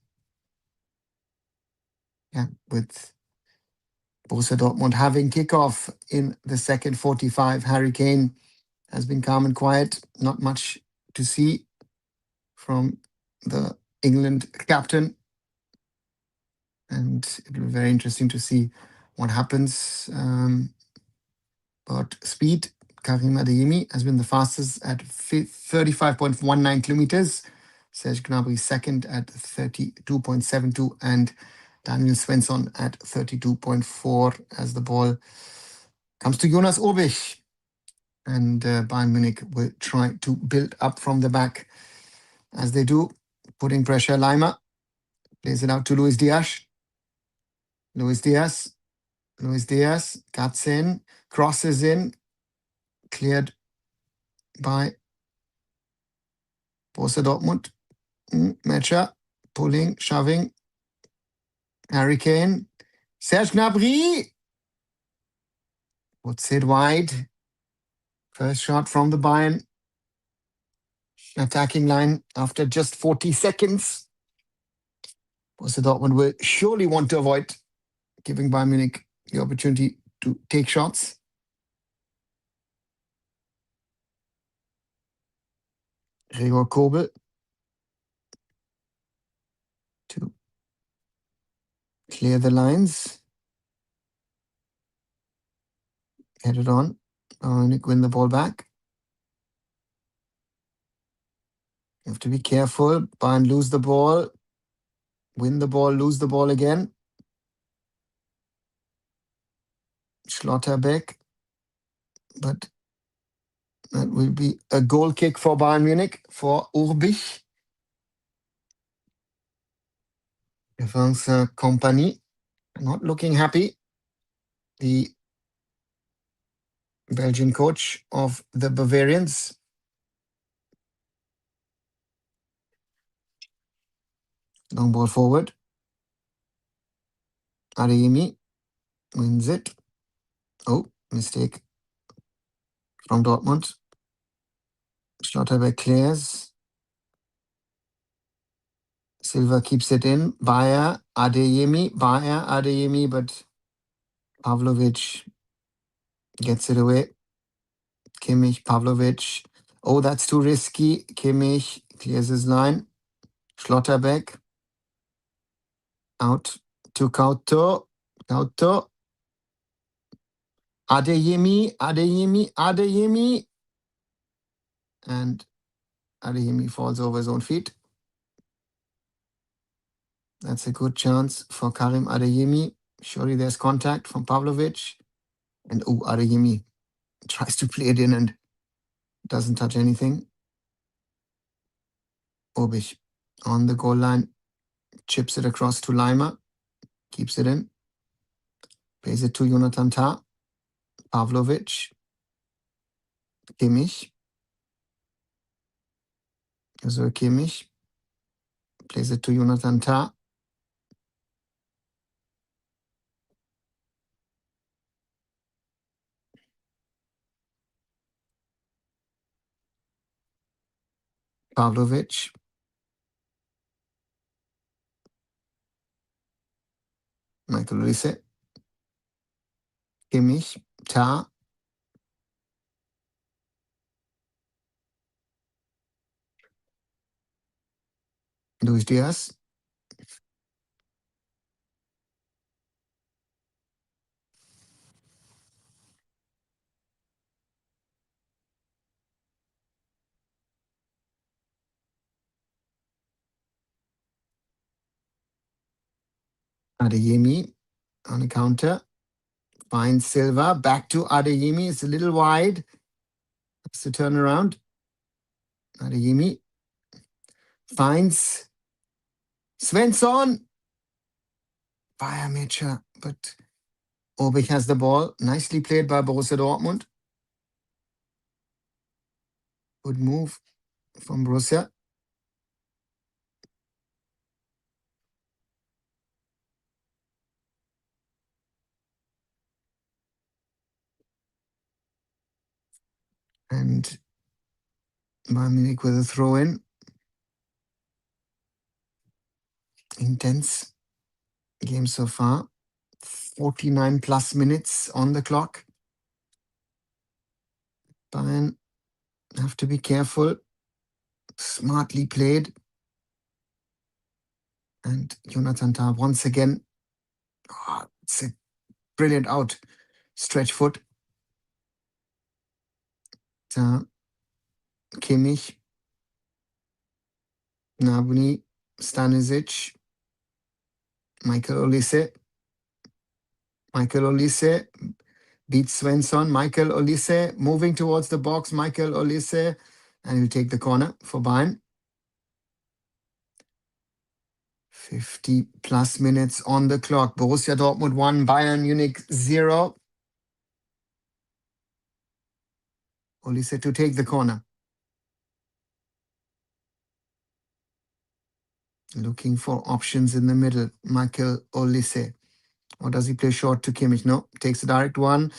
Speaker 1: Dortmund having kickoff in the second 45. Harry Kane has been calm and quiet. Not much to see from the England captain. And it will be very interesting to see what happens. But speed, Karim Adeyemi has been the fastest at 35.19 kilometers. Serge Gnabry second at 32.72, and Daniel Svensson at 32.4 as the ball comes to Jonas Obich. And Bayern Munich will try to build up from the back as they do, putting pressure. Lima plays it out to Luis Diaz. Luis Diaz cuts in, crosses in, cleared by Borussia Dortmund. Mecha, pulling, shoving. Harry Kane. Serge Gnabry puts it wide. First shot from the Bayern attacking line after just 40 seconds. Borussia Dortmund will surely want to avoid giving Bayern Munich the opportunity to take shots. Gregor Kobel to clear the lines. Headed on. Bayern Munich win the ball back. You have to be careful. Bayern lose the ball. Win the ball, lose the ball again. Schlotterbeck. But that will be a goal kick for Bayern Munich, for Urbich. Defense company not looking happy. The Belgian coach of the Bavarians. Long ball forward. Adeyemi wins it. Oh, mistake from Dortmund. Schlotterbeck clears. Silva keeps it in. Bayer, Adeyemi, but Pavlovic gets it away. Kimmich, Pavlovic. Oh, that's too risky. Kimmich clears his line. Schlotterbeck out to Couto. Couto. Adeyemi. And Adeyemi falls over his own feet. That's a good chance for Karim Adeyemi. Surely there's contact from Pavlovic. And Adeyemi tries to play it in and doesn't touch anything. Urbich on the goal line. Chips it across to Leimer. Keeps it in. Plays it to Jonathan Tah. Pavlovic. Kimmich. Also Kimmich. Plays it to Jonathan Tah. Pavlovic. Michael Olise. Kimmich. Tah. Luis Diaz. Adeyemi on a counter. Finds Silva. Back to Adeyemi. It's a little wide. Has to turn around. Adeyemi finds Svensson. Fire Mecha, but Urbich has the ball. Nicely played by Borussia Dortmund. Good move from Borussia. And Bayern Munich with a throw in. Intense game so far. 49 plus minutes on the clock. Bayern have to be careful. Smartly played. And Jonathan Tah once again. Oh, it's a brilliant out. Stretch foot. Tah. Kimmich. Gnabry. Stanisic. Michael Olise. Michael Olise beats Svensson. Michael Olise moving towards the box. Michael Olise. And he'll take the corner for Bayern. 50 plus minutes on the clock. Borussia Dortmund 1, Bayern Munich 0. Olise to take the corner. Looking for options in the middle. Michael Olise. Or does he play short to Kimmich? No. Takes a direct one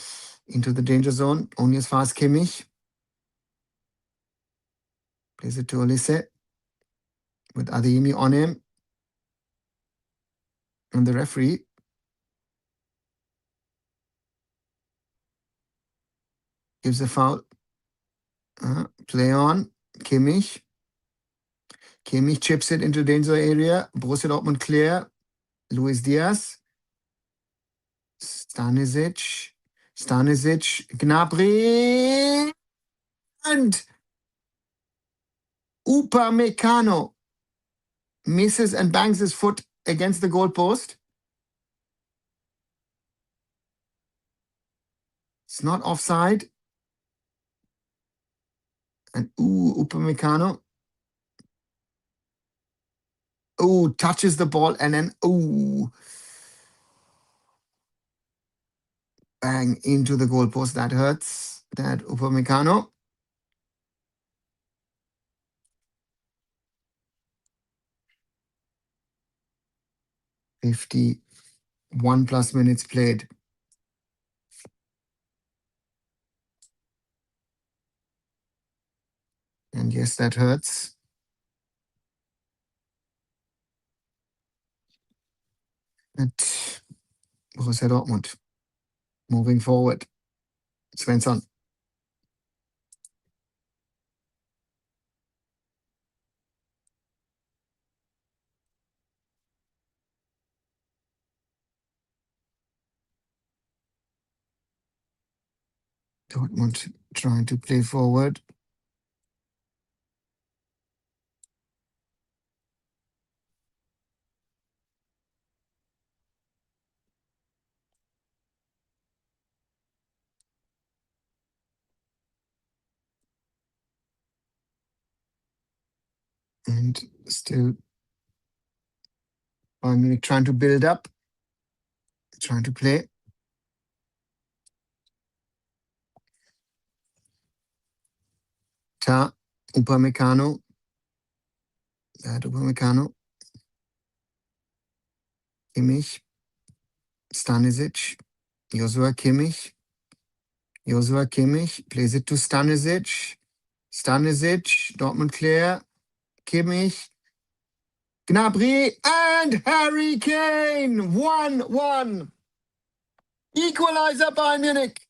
Speaker 1: into the danger zone. Only as far as Kimmich. Plays it to Olise. With Adeyemi on him. And the referee gives a foul. Play on. Kimmich. Kimmich chips it into danger area. Borussia Dortmund clear. Luis Diaz. Stanisic. Gnabry. And Upamecano misses and bangs his foot against the goalpost. It's not offside. And Upamecano. Touches the ball and then bang into the goalpost. That hurts. That Upamecano. 51 plus minutes played. And yes, that hurts. At Borussia Dortmund. Moving forward. Svensson. Dortmund trying to play forward. And still Bayern Munich trying to build up, trying to play. Upamecano. That Upamecano. Kimmich. Stanisic. Joshua Kimmich. Joshua Kimmich plays it to Stanisic. Stanisic. Dortmund clear. Kimmich. Gnabry and Harry Kane. 1-1. Equalizer Bayern Munich.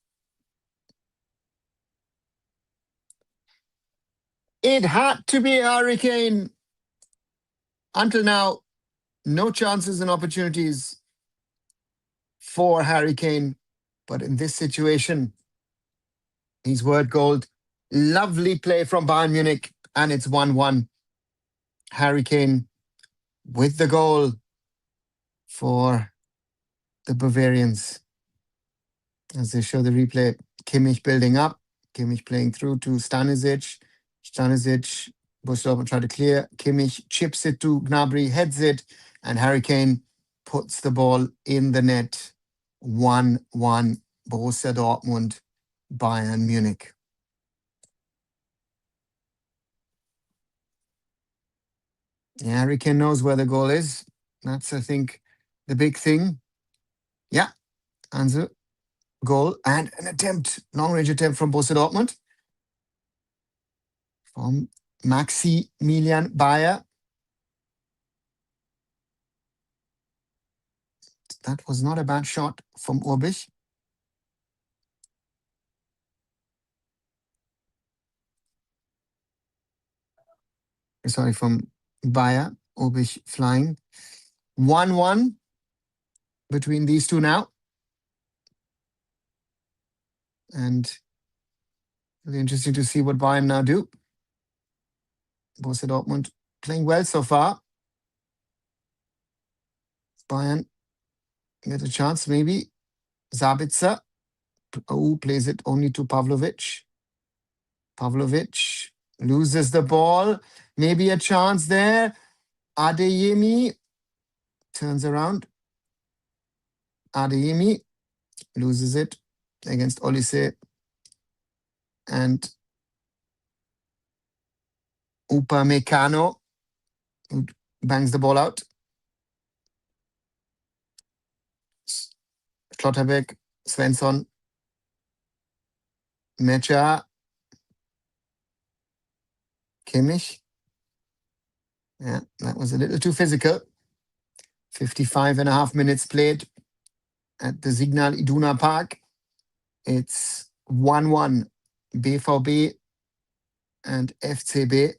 Speaker 1: It had to be Harry Kane. Until now, no chances and opportunities for Harry Kane. But in this situation, he's worth gold. Lovely play from Bayern Munich. And it's 1-1. Harry Kane with the goal for the Bavarians. As they show the replay, Kimmich building up. Kimmich playing through to Stanisic. Stanisic, Borussia Dortmund try to clear. Kimmich chips it to Gnabry, heads it, and Harry Kane puts the ball in the net. 1-1, Borussia Dortmund, Bayern Munich. Yeah, Harry Kane knows where the goal is. That's, I think, the big thing. Yeah, Anzu, goal and an attempt, long-range attempt from Borussia Dortmund. From Maximilian Bayer. That was not a bad shot from Urbich. Sorry, from Bayer. Urbich flying. 1-1 between these two now. And really interesting to see what Bayern now do. Borussia Dortmund playing well so far. Bayern get a chance, maybe. Sabitzer. Plays it only to Pavlovic. Pavlovic loses the ball. Maybe a chance there. Adeyemi turns around. Adeyemi loses it against Olise. And Upamecano bangs the ball out. Schlotterbeck, Svensson, Mecha, Kimmich. Yeah, that was a little too physical. 55.5 minutes played at the Signal Iduna Park. It's 1-1, BVB and FCB.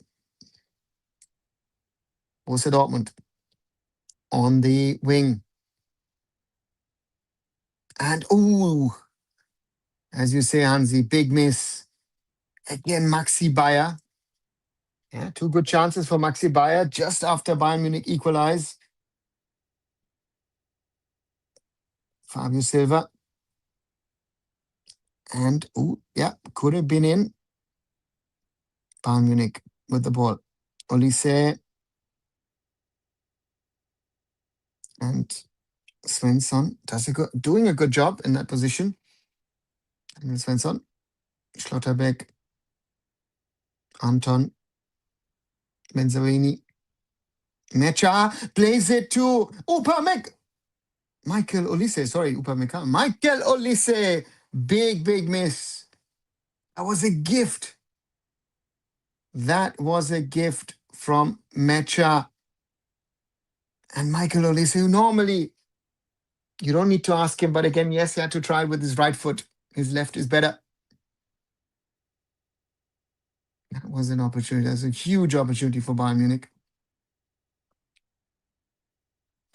Speaker 1: Borussia Dortmund on the wing. And, as you say, Hansi, big miss. Again, Maxi Bayer. Yeah, two good chances for Maxi Bayer just after Bayern Munich equalize. Fabio Silva. And, yeah, could have been in. Bayern Munich with the ball. Olise and Svensson doing a good job in that position. Emil Svensson, Schlotterbeck, Anton, Benzarini, Mecha plays it to Michael Olise, sorry, Upamecano. Michael Olise, big miss. That was a gift. That was a gift from Mecha. And Michael Olise, who normally, you don't need to ask him, but again, yes, he had to try with his right foot. His left is better. That was an opportunity. That's a huge opportunity for Bayern Munich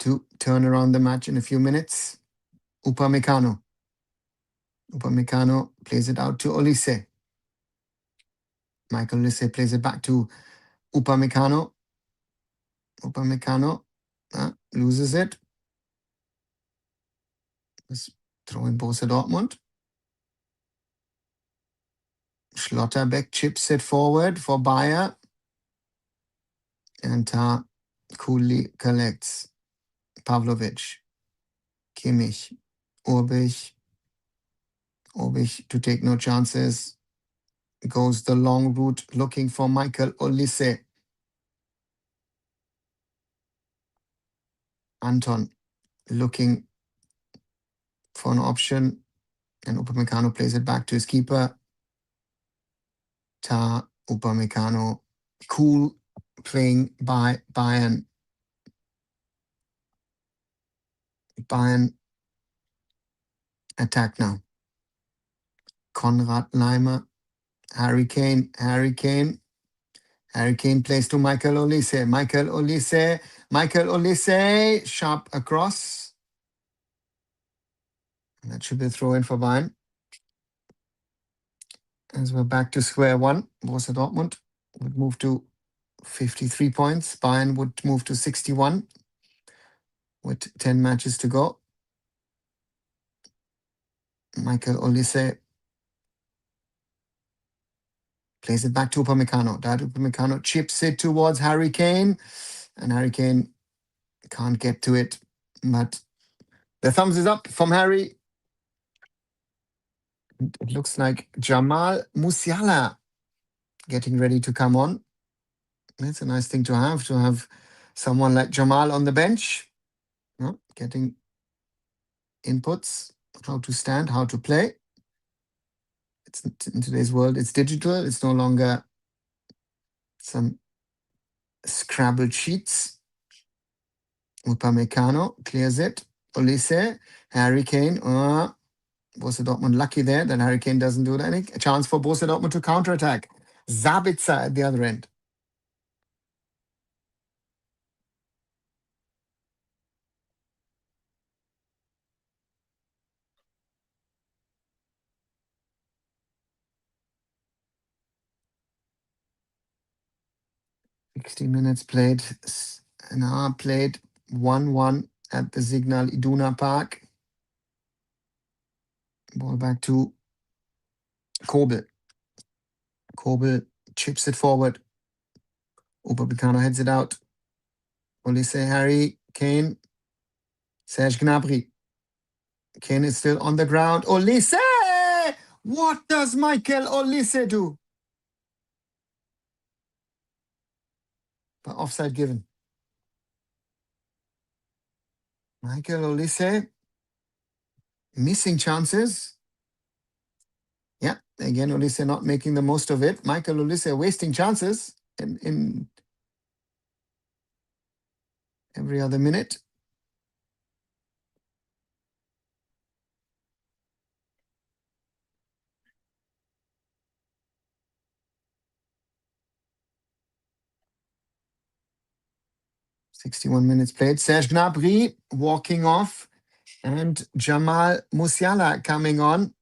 Speaker 1: to turn around the match in a few minutes. Upamecano. Upamecano plays it out to Olise. Michael Olise plays it back to Upamecano. Upamecano loses it. Let's throw in Borussia Dortmund. Schlotterbeck chips it forward for Bayer. And coolly collects. Pavlovic. Kimmich. Urbich to take no chances. Goes the long route looking for Michael Olise. Anton looking for an option. And Upamecano plays it back to his keeper. Upamecano. Cool playing by Bayern. Bayern attack now. Konrad Leimer. Harry Kane plays to Michael Olise. Michael Olise, sharp across. And that should be a throw in for Bayern. As we're back to square one, Borussia Dortmund would move to 53 points. Bayern would move to 61 with 10 matches to go. Michael Olise plays it back to Upamecano. Upamecano chips it towards Harry Kane. And Harry Kane can't get to it. But the thumbs is up from Harry. It looks like Jamal Musiala getting ready to come on. That's a nice thing to have someone like Jamal on the bench. Getting inputs, how to stand, how to play. In today's world, it's digital. It's no longer some scrabbled sheets. Upamecano clears it. Olise, Harry Kane. Borussia Dortmund lucky there that Harry Kane doesn't do anything. A chance for Borussia Dortmund to counterattack. Sabitzer at the other end. Sixty minutes played. An hour played. 1-1 at the Signal Iduna Park. Ball back to Kobel. Kobel chips it forward. Upamecano heads it out. Olise, Harry, Kane, Serge Gnabry. Kane is still on the ground. Olise! What does Michael Olise do? But offside given. Michael Olise missing chances. Yeah, again, Olise not making the most of it. Michael Olise wasting chances in every other minute. "61 minutes played. Serge Gnabry walking off and Jamal Musiala coming on.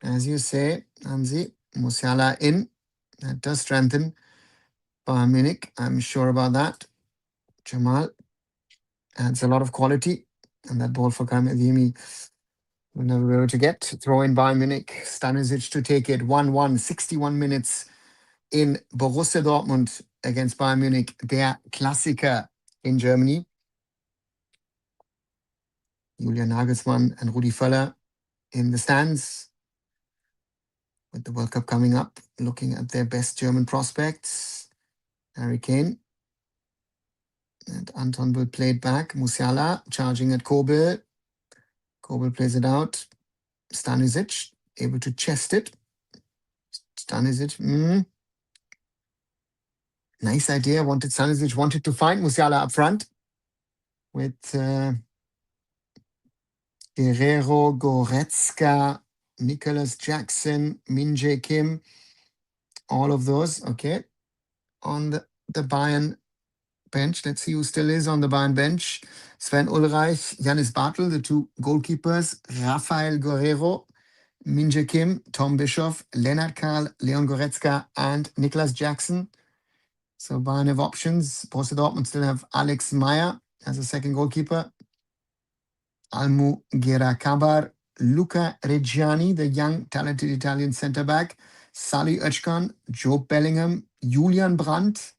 Speaker 1: As you say, Hansi, Musiala in. That does strengthen Bayern Munich. I'm sure about that. Jamal adds a lot of quality. And that ball for Karim Adeyemi will never be able to get. Throw in Bayern Munich. Stanisic to take it. 1-1, 61 minutes in Borussia Dortmund against Bayern Munich. Der Klassiker in Germany. Julian Nagelsmann and Rudi Völler in the stands with the World Cup coming up, looking at their best German prospects. Harry Kane. And Anton will play it back. Musiala charging at Kobel. Kobel plays it out. Stanisic able to chest it. Stanisic. Nice idea. Stanisic wanted to find Musiala up front with Guerrero, Goretzka, Nicholas Jackson, Min Jae Kim. All of those, okay. On the Bayern bench. Let's see who still is on the Bayern bench. Sven Ulreich, Janis Bartel, the two goalkeepers. Rafael Guerrero, Min Jae Kim, Tom Bischoff, Leonard Karl, Leon Goretzka, and Nicholas Jackson. So Bayern have options. Borussia Dortmund still have Alex Meyer as a second goalkeeper. Almu Gerakabar, Luca Reggiani, the young, talented Italian centre-back. Sally Özcan, Joe Bellingham, Julian Brandt,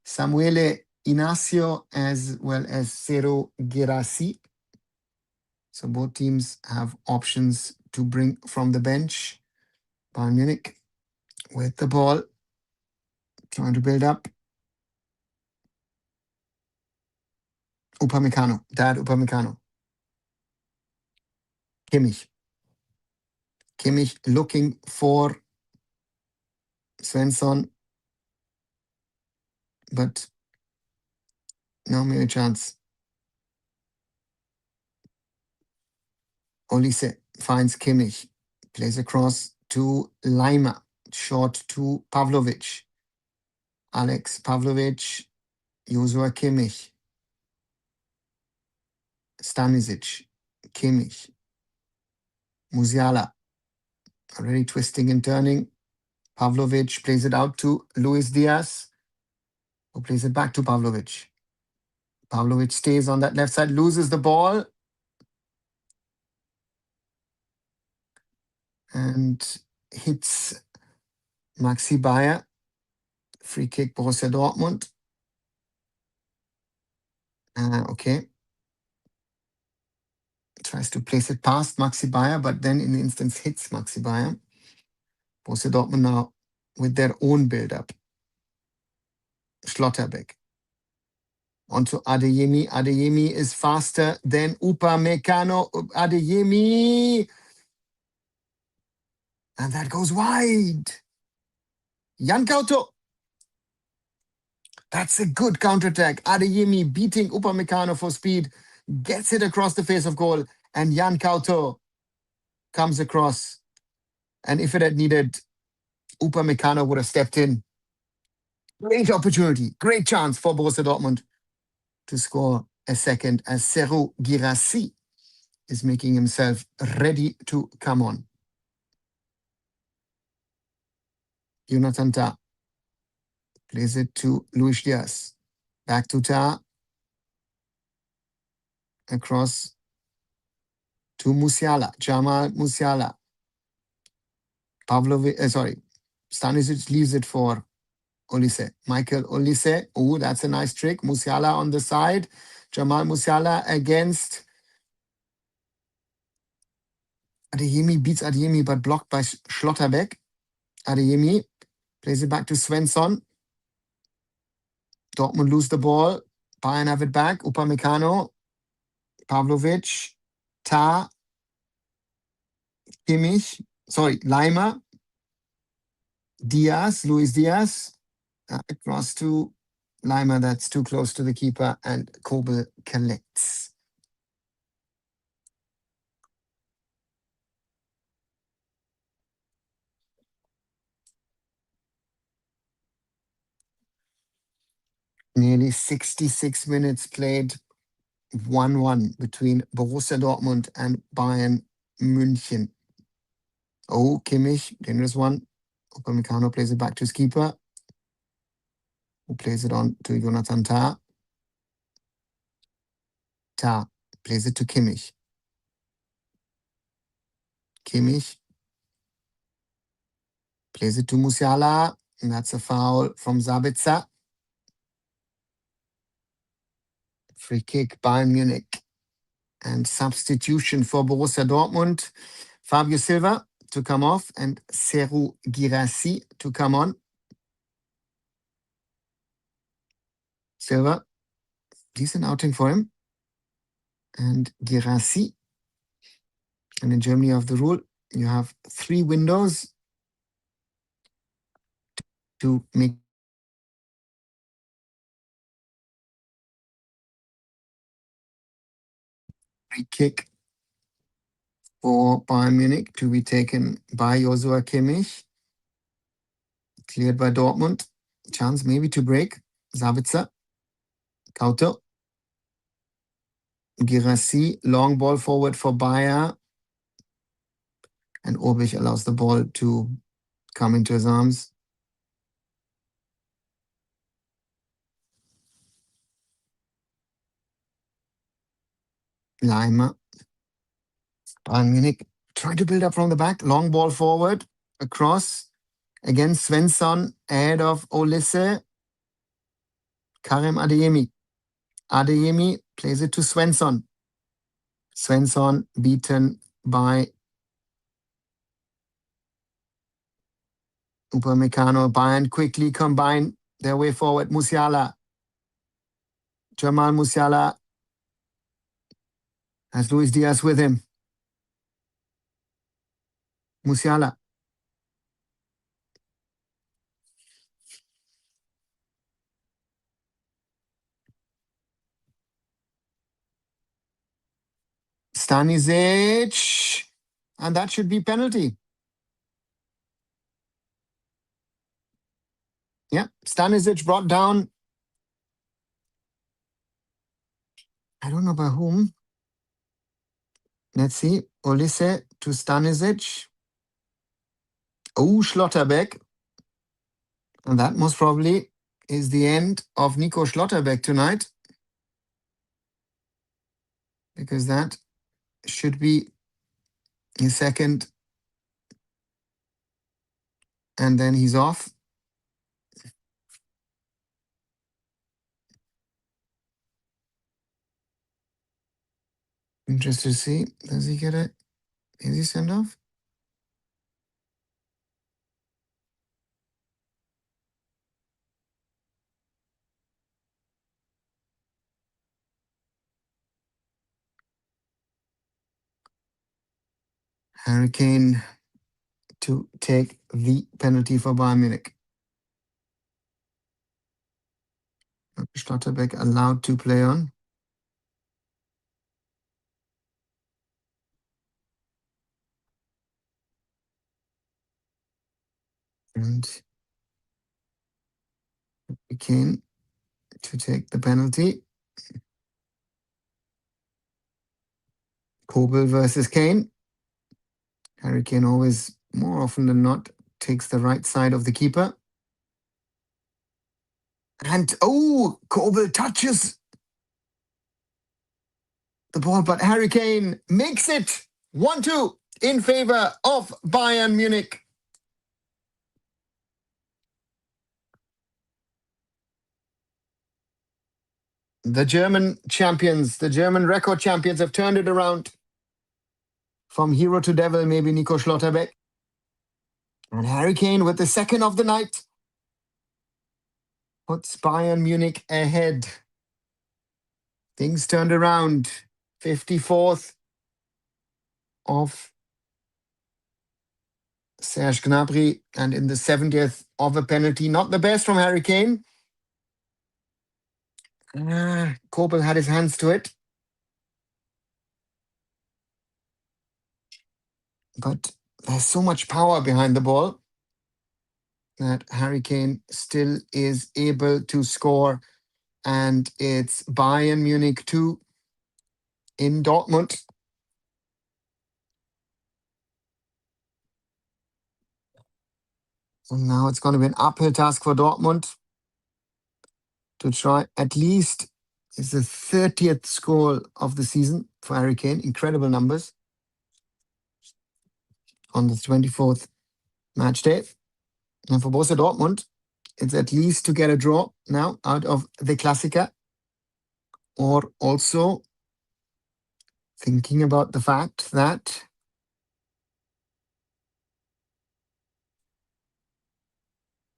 Speaker 1: Samuele Inacio, as well as Sero Girassi. So both teams have options to bring from the bench. Bayern Munich with the ball, trying to build up. Upamecano, Dad Upamecano. Kimmich. Kimmich looking for Svensson, but no mere chance. Olise finds Kimmich, plays across to Lima, short to Pavlovic. Alex Pavlovic, Joshua Kimmich, Stanisic, Kimmich, Musiala, already twisting and turning. Pavlovic plays it out to Luis Diaz, who plays it back to Pavlovic. Pavlovic stays on that left side, loses the ball, and hits Maxi Bayer. Free kick, Borussia Dortmund. Okay. Tries to place it past Maxi Bayer, but then in the instance hits Maxi Bayer. Borussia Dortmund now with their own build-up. Schlotterbeck. Onto Adeyemi. Adeyemi is faster than Upamecano. Adeyemi. And that goes wide. Jan Kauto. That's a good counterattack. Adeyemi beating Upamecano for speed. Gets it across the face of goal. And Jan Kauto comes across. And if it had needed, Upamecano would have stepped in. Great opportunity. Great chance for Borussia Dortmund to score a second as Serhou Guirassy is making himself ready to come on. Jonathan Tah plays it to Luis Diaz. Back to Tah. Across to Musiala. Jamal Musiala. Stanisic leaves it for Olise. Michael Olise. Oh, that's a nice trick. Musiala on the side. Jamal Musiala against Adeyemi, beats Adeyemi, but blocked by Schlotterbeck. Adeyemi plays it back to Svensson. Dortmund lose the ball. Bayern have it back. Upamecano. Pavlovic. Tah. Kimmich. Lima. Diaz. Luis Diaz. Across to Lima. That's too close to the keeper. And Kobel collects. Nearly 66 minutes played. 1-1 between Borussia Dortmund and Bayern München. Oh, Kimmich, dangerous one. Upamecano plays it back to his keeper, who plays it on to Jonathan Tah. Tah plays it to Kimmich. Kimmich plays it to Musiala, and that's a foul from Sabitzer. Free kick, Bayern Munich. And substitution for Borussia Dortmund. Fabio Silva to come off and Serhou Guirassy to come on. Silva, decent outing for him. And Guirassy. And in Germany, you have the rule, you have 3 windows to make free kick for Bayern Munich to be taken by Joshua Kimmich. Cleared by Dortmund. Chance maybe to break. Sabitzer. Kauto. Guirassy. Long ball forward for Bayer. And Orbich allows the ball to come into his arms. Leimer. Bayern Munich trying to build up from the back. Long ball forward. Across. Again, Svensson ahead of Olise. Karim Adeyemi. Adeyemi plays it to Svensson. Svensson beaten by Upamecano. Bayern quickly combine their way forward. Musiala. Jamal Musiala has Luis Diaz with him. Musiala. Stanisic. And that should be penalty. Yeah, Stanisic brought down. I don't know by whom. Let's see. Olise to Stanisic. Oh, Schlotterbeck. And that most probably is the end of Nico Schlotterbeck tonight. Because that should be his second. And then he's off. Interested to see. Does he get it? Is he sent off? Harry Kane to take the penalty for Bayern Munich. Schlotterbeck allowed to play on. And Kane to take the penalty. Kobel versus Kane. Harry Kane always, more often than not, takes the right side of the keeper. And, oh, Kobel touches the ball, but Harry Kane makes it 1-2 in favor of Bayern Munich. The German champions, the German record champions have turned it around. From hero to devil, maybe Nico Schlotterbeck. And Harry Kane with the second of the night puts Bayern Munich ahead. Things turned around. 54th of Serge Gnabry, and in the 70th of a penalty. Not the best from Harry Kane. Kobel had his hands to it. But there's so much power behind the ball that Harry Kane still is able to score. And it's Bayern Munich 2 in Dortmund. And now it's going to be an uphill task for Dortmund to try at least. It's the 30th goal of the season for Harry Kane. Incredible numbers on the 24th match day. And for Borussia Dortmund, it's at least to get a draw now out of the Klassiker, or also thinking about the fact that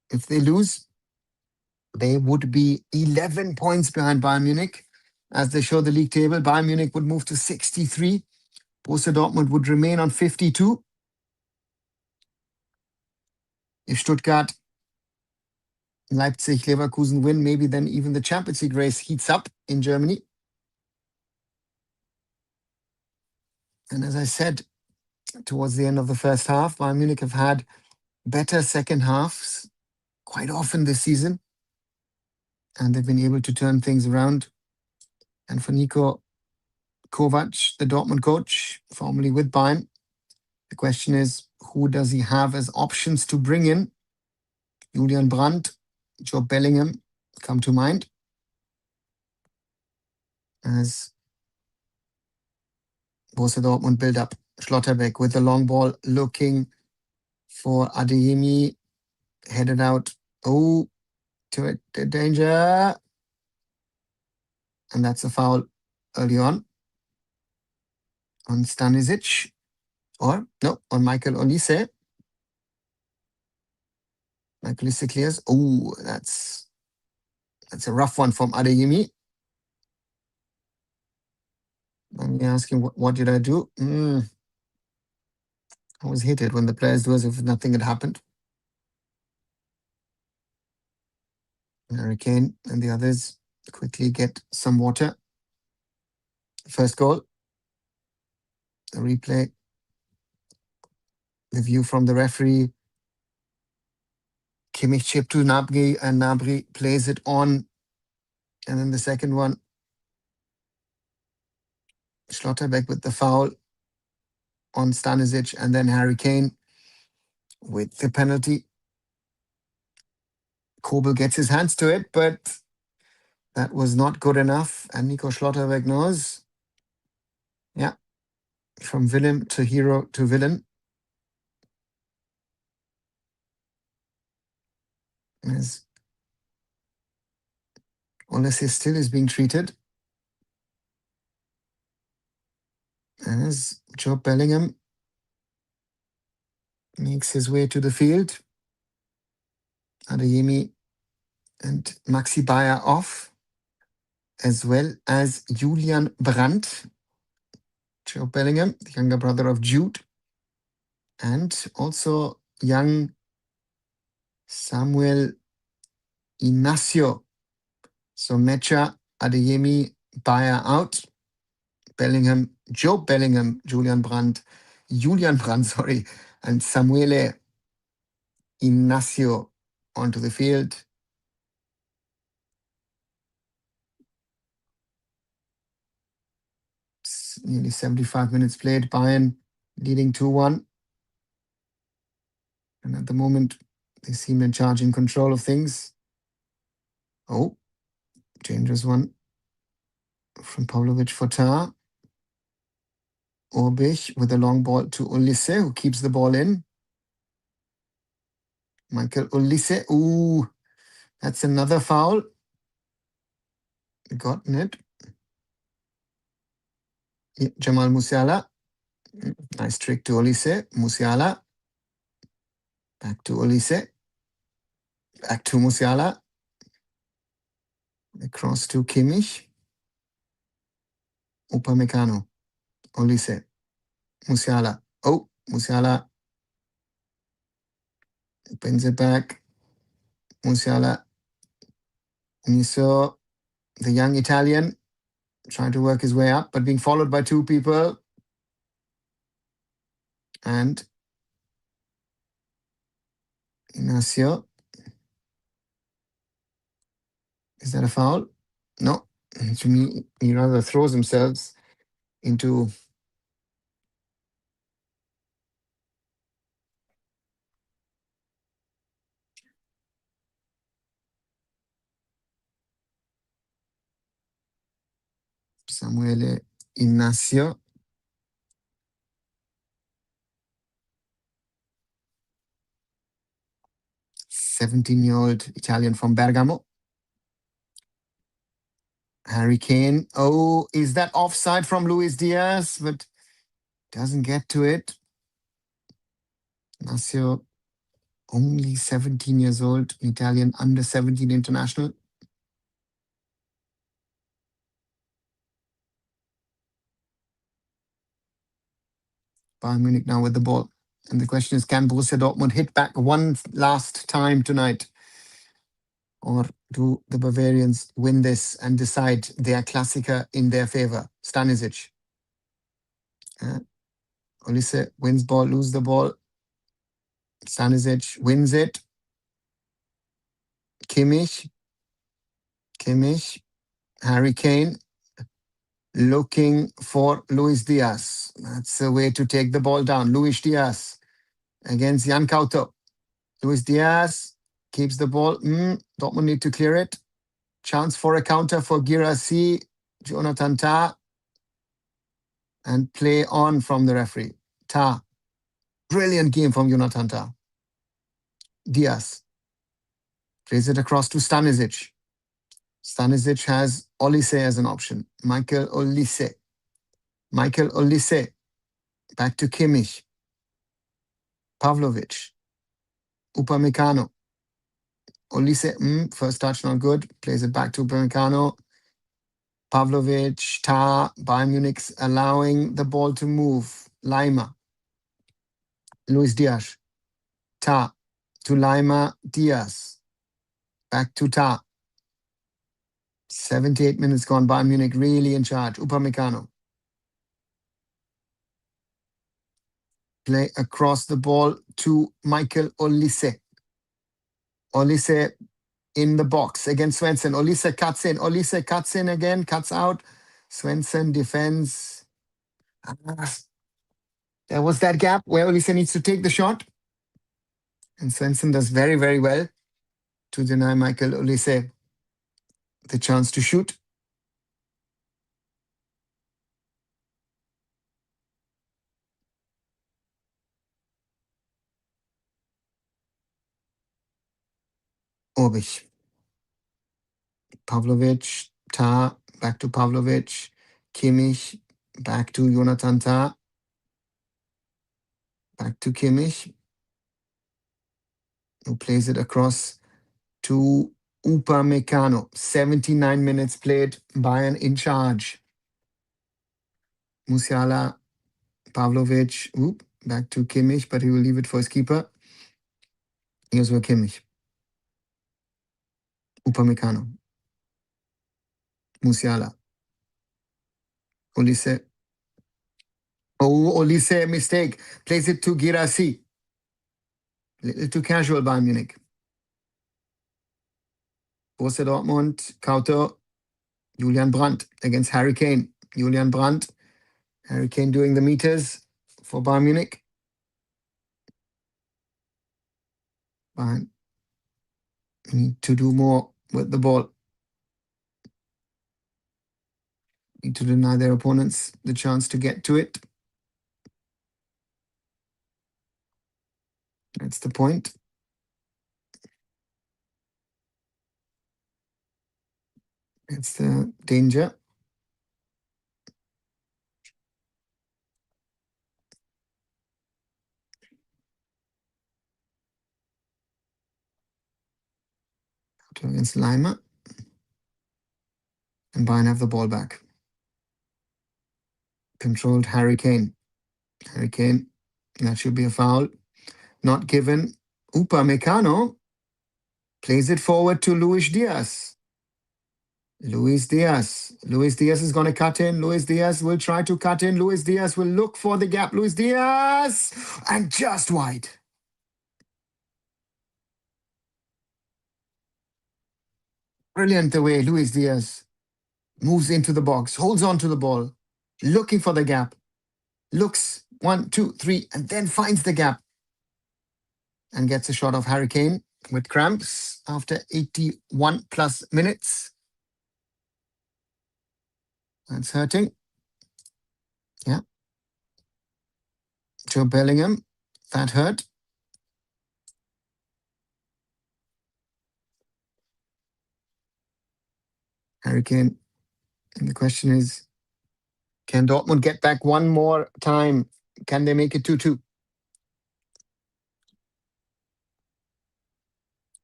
Speaker 1: if they lose, they would be 11 points behind Bayern Munich. As they show the league table, Bayern Munich would move to 63. Borussia Dortmund would remain on 52. If Stuttgart, Leipzig, Leverkusen win, maybe then even the Champions League race heats up in Germany. And as I said, towards the end of the first half, Bayern Munich have had better second halves quite often this season. And they've been able to turn things around. And for Niko Kovac, the Dortmund coach, formerly with Bayern, the question is, who does he have as options to bring in? Julian Brandt, Joe Bellingham come to mind as Borussia Dortmund build up. Schlotterbeck with the long ball looking for Adeyemi, headed out. Oh, to it, danger. And that's a foul early on Stanisic. Or, no, on Michael Olise. Michael Olise clears. Oh, that's a rough one from Adeyemi. And you're asking, what did I do? I was hit it when the players do as if nothing had happened. Harry Kane and the others quickly get some water. First goal. The replay. The view from the referee. Kimmich chip to Gnabry, and Gnabry plays it on. And then the second one. Schlotterbeck with the foul on Stanisic, and then Harry Kane with the penalty. Kobel gets his hands to it, but that was not good enough. And Nico Schlotterbeck knows. Yeah. From villain to hero to villain. As Olise still is being treated. As Joe Bellingham makes his way to the field. Adeyemi and Maxi Bayer off, as well as Julian Brandt, Joe Bellingham, the younger brother of Jude, and also young Samuel Inacio. So Mecha, Adeyemi, Bayer out, Bellingham, Joe Bellingham, Julian Brandt, sorry, and Samuele Inacio onto the field. It's nearly 75 minutes played. Bayern leading 2-1. And at the moment, they seem in charge, in control of things. Oh, dangerous one from Pavlovic for Tar. Orbich with a long ball to Olise, who keeps the ball in. Michael Olise. Ooh, that's another foul. Gotten it. Jamal Musiala. Nice trick to Olise. Musiala. Back to Olise. Back to Musiala. Across to Kimmich. Upamecano. Olise. Musiala. Oh, Musiala brings it back. Musiala. Niso, the young Italian, trying to work his way up, but being followed by two people. And Inacio. Is that a foul? No. To me, he rather throws himself into Samuele Ignacio. '17-year-old Italian from Bergamo. Harry Kane. Oh, is that offside from Luis Diaz? But doesn't get to it. Ignacio, only 17 years old, Italian under 17 international. Bayern Munich now with the ball. And the question is, can Borussia Dortmund hit back one last time tonight? Or do the Bavarians win this and decide their Klassiker in their favor? Stanisic. Olise wins ball, lose the ball. Stanisic wins it. Kimmich. Harry Kane looking for Luis Diaz. That's the way to take the ball down. Luis Diaz against Jan Couto. Luis Diaz keeps the ball. Dortmund need to clear it. Chance for a counter for Girassi. Jonathan Tah. And play on from the referee. Tah. Brilliant game from Jonathan Tah. Diaz plays it across to Stanisic. Stanisic has Olise as an option. Michael Olise. Back to Kimmich. Pavlovic. Upamecano. Olise, first touch not good. Plays it back to Upamecano. Pavlovic, Tah. Bayern Munich's allowing the ball to move. Lima. Luis Diaz. Tah. To Lima. Diaz. Back to Tah. 78 minutes gone. Bayern Munich really in charge. Upamecano. Play across the ball to Michael Olise. Olise in the box against Svensson. Olise cuts in. Olise cuts in again, cuts out. Svensson defends. There was that gap where Olise needs to take the shot. And Svensson does very, very well to deny Michael Olise the chance to shoot. Orbich. Pavlovic. Tah. Back to Pavlovic. Kimmich. Back to Jonathan Tah. Back to Kimmich, who plays it across to Upamecano. 79 minutes played. Bayern in charge. Musiala, Pavlovic, back to Kimmich, but he will leave it for his keeper. Here's where Kimmich. Upamecano. Musiala. Olise. Oh, Olise, mistake. Plays it to Girassi. Little too casual, Bayern Munich. Borussia Dortmund, Couto, Julian Brandt against Harry Kane. Julian Brandt. Harry Kane doing the meters for Bayern Munich. Bayern need to do more with the ball. Need to deny their opponents the chance to get to it. That's the point. That's the danger. Against Lima. And Bayern have the ball back. Controlled Harry Kane. Harry Kane, that should be a foul. Not given. Upamecano plays it forward to Luis Diaz. Luis Diaz is going to cut in. Luis Diaz will try to cut in. Luis Diaz will look for the gap. Luis Diaz! And just wide. Brilliant the way Luis Diaz moves into the box, holds on to the ball, looking for the gap. Looks 1, 2, 3, and then finds the gap. And gets a shot of Harry Kane with cramps after 81 plus minutes. That's hurting. Yeah. Joe Bellingham. That hurt. Harry Kane. And the question is, can Dortmund get back one more time? Can they make it 2-2?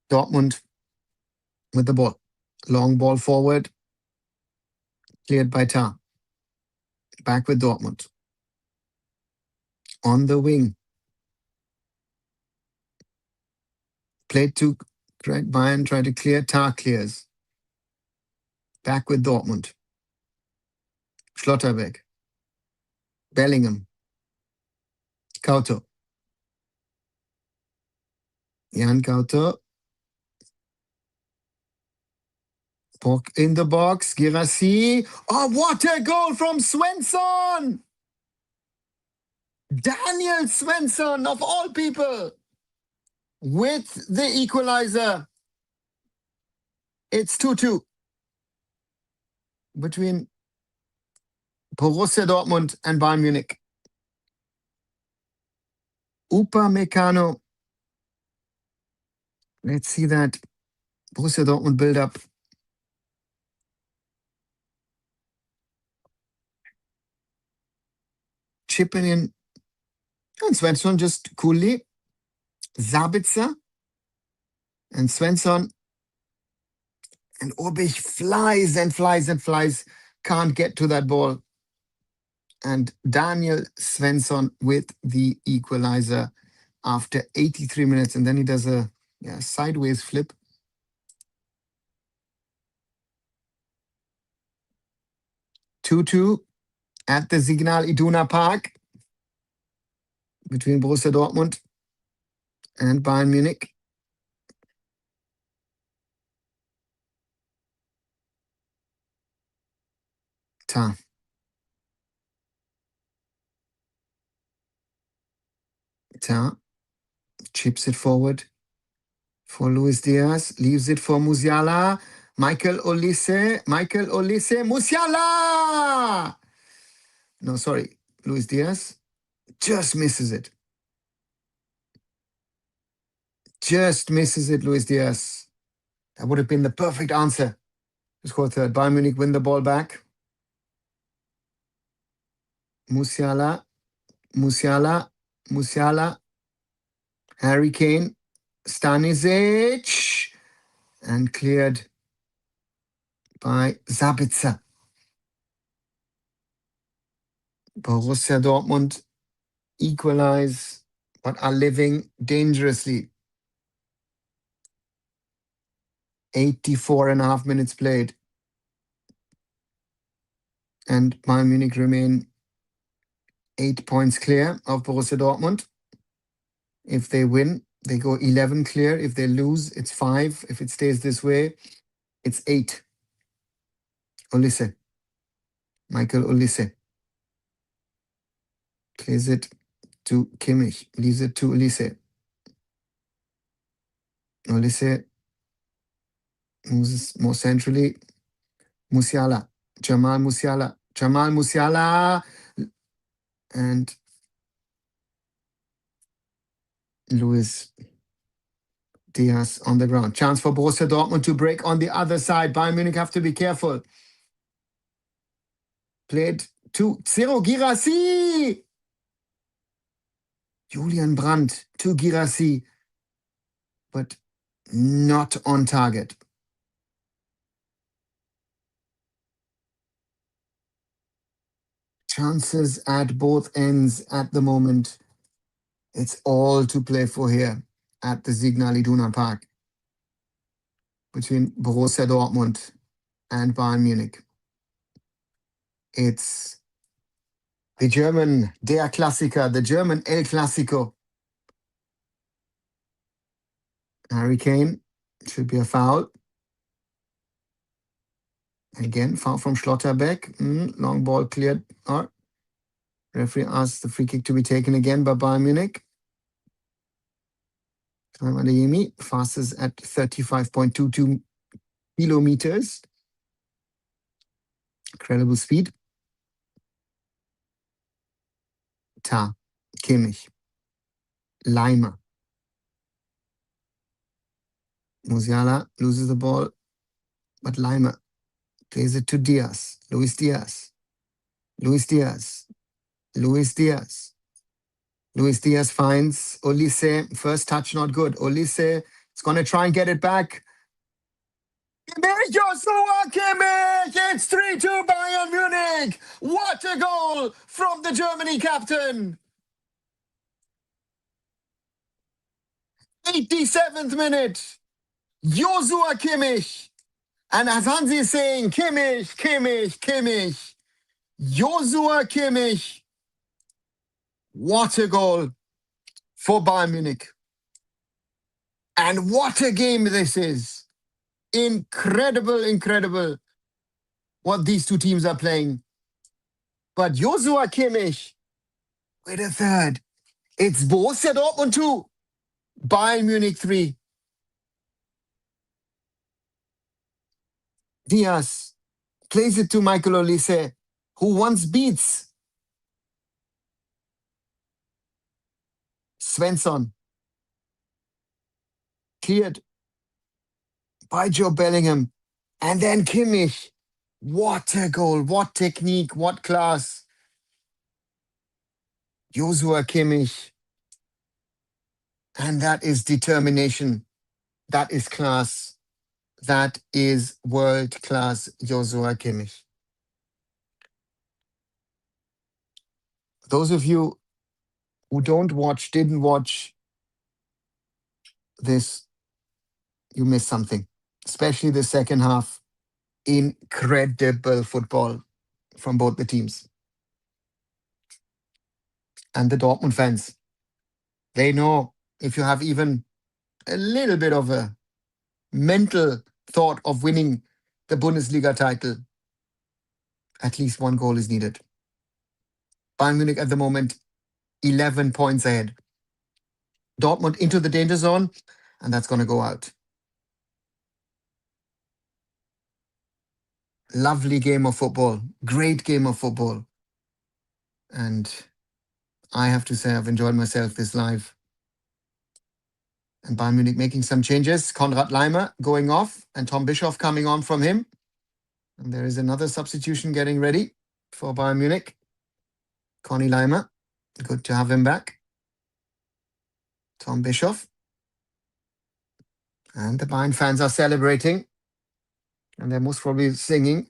Speaker 1: Dortmund with the ball. Long ball forward. Cleared by Tar. Back with Dortmund. On the wing. Played to Bayern, try to clear. Tar clears. Back with Dortmund. Schlotterbeck. Bellingham. Kauto. Jan Kauto. In the box. Girassi. Oh, what a goal from Svensson! Daniel Svensson, of all people, with the equalizer. It's 2-2 between Borussia Dortmund and Bayern Munich. Upamecano. Let's see that Borussia Dortmund build up. Chipping in. And Svensson just coolly. Sabitzer. And Svensson. And Urbich flies and flies and flies. Can't get to that ball. And Daniel Svensson with the equalizer after 83 minutes. And then he does a sideways flip. Two-two at the Signal Iduna Park between Borussia Dortmund and Bayern Munich. Tar. Tar chips it forward for Luis Diaz, leaves it for Musiala. Michael Olise, Musiala! No, sorry, Luis Diaz just misses it. Just misses it, Luis Diaz. That would have been the perfect answer to score third. Bayern Munich win the ball back. Musiala. Harry Kane. Stanisic. And cleared by Sabitzer. Borussia Dortmund equalize, but are living dangerously. 84.5 minutes played. And Bayern Munich remain 8 points clear of Borussia Dortmund. If they win, they go 11 clear. If they lose, it's 5. If it stays this way, it's 8. Olise. Michael Olise. Plays it to Kimmich. Leaves it to Olise. Olise moves more centrally. Musiala. Jamal Musiala. And Luis Diaz on the ground. Chance for Borussia Dortmund to break on the other side. Bayern Munich have to be careful. Played to Zero Girassi. Julian Brandt to Girassi. But not on target. Chances at both ends at the moment. It's all to play for here at the Signal Iduna Park between Borussia Dortmund and Bayern Munich. It's the German Der Klassiker, the German El Clasico. Harry Kane, should be a foul. Again, foul from Schlotterbeck. Long ball cleared. Referee asks the free kick to be taken again by Bayern Munich. Time Adeyemi, fastest at 35.22 kilometers. Incredible speed. Ta, Kimmich, Leimer. Musiala loses the ball, but Leimer plays it to Diaz. Luis Diaz. Luis Diaz. Luis Diaz. Luis Diaz finds Olise. First touch, not good. Olise is going to try and get it back. Kimmich, Joshua Kimmich! It's 3-2 Bayern Munich! What a goal from the Germany captain! 87th minute. Joshua Kimmich. And as Hansi is saying, Kimmich, Kimmich, Kimmich. Joshua Kimmich. What a goal for Bayern Munich. And what a game this is. Incredible, incredible what these two teams are playing. But Joshua Kimmich with a third. It's Borussia Dortmund 2, Bayern Munich 3. Diaz plays it to Michael Olise, who once beats Svensson. Cleared by Joe Bellingham. And then Kimmich. What a goal. What technique. What class. Joshua Kimmich. And that is determination. That is class. That is world-class Joshua Kimmich. Those of you who didn't watch this, you missed something. Especially the second half. Incredible football from both the teams. And the Dortmund fans, they know if you have even a little bit of a mental thought of winning the Bundesliga title, at least one goal is needed. Bayern Munich at the moment, 11 points ahead. Dortmund into the danger zone, and that's going to go out. Lovely game of football. Great game of football. And I have to say I've enjoyed myself this live. And Bayern Munich making some changes. Konrad Leimer going off and Tom Bischoff coming on from him. And there is another substitution getting ready for Bayern Munich. Conny Leimer. Good to have him back. Tom Bischoff. And the Bayern fans are celebrating. And they're most probably singing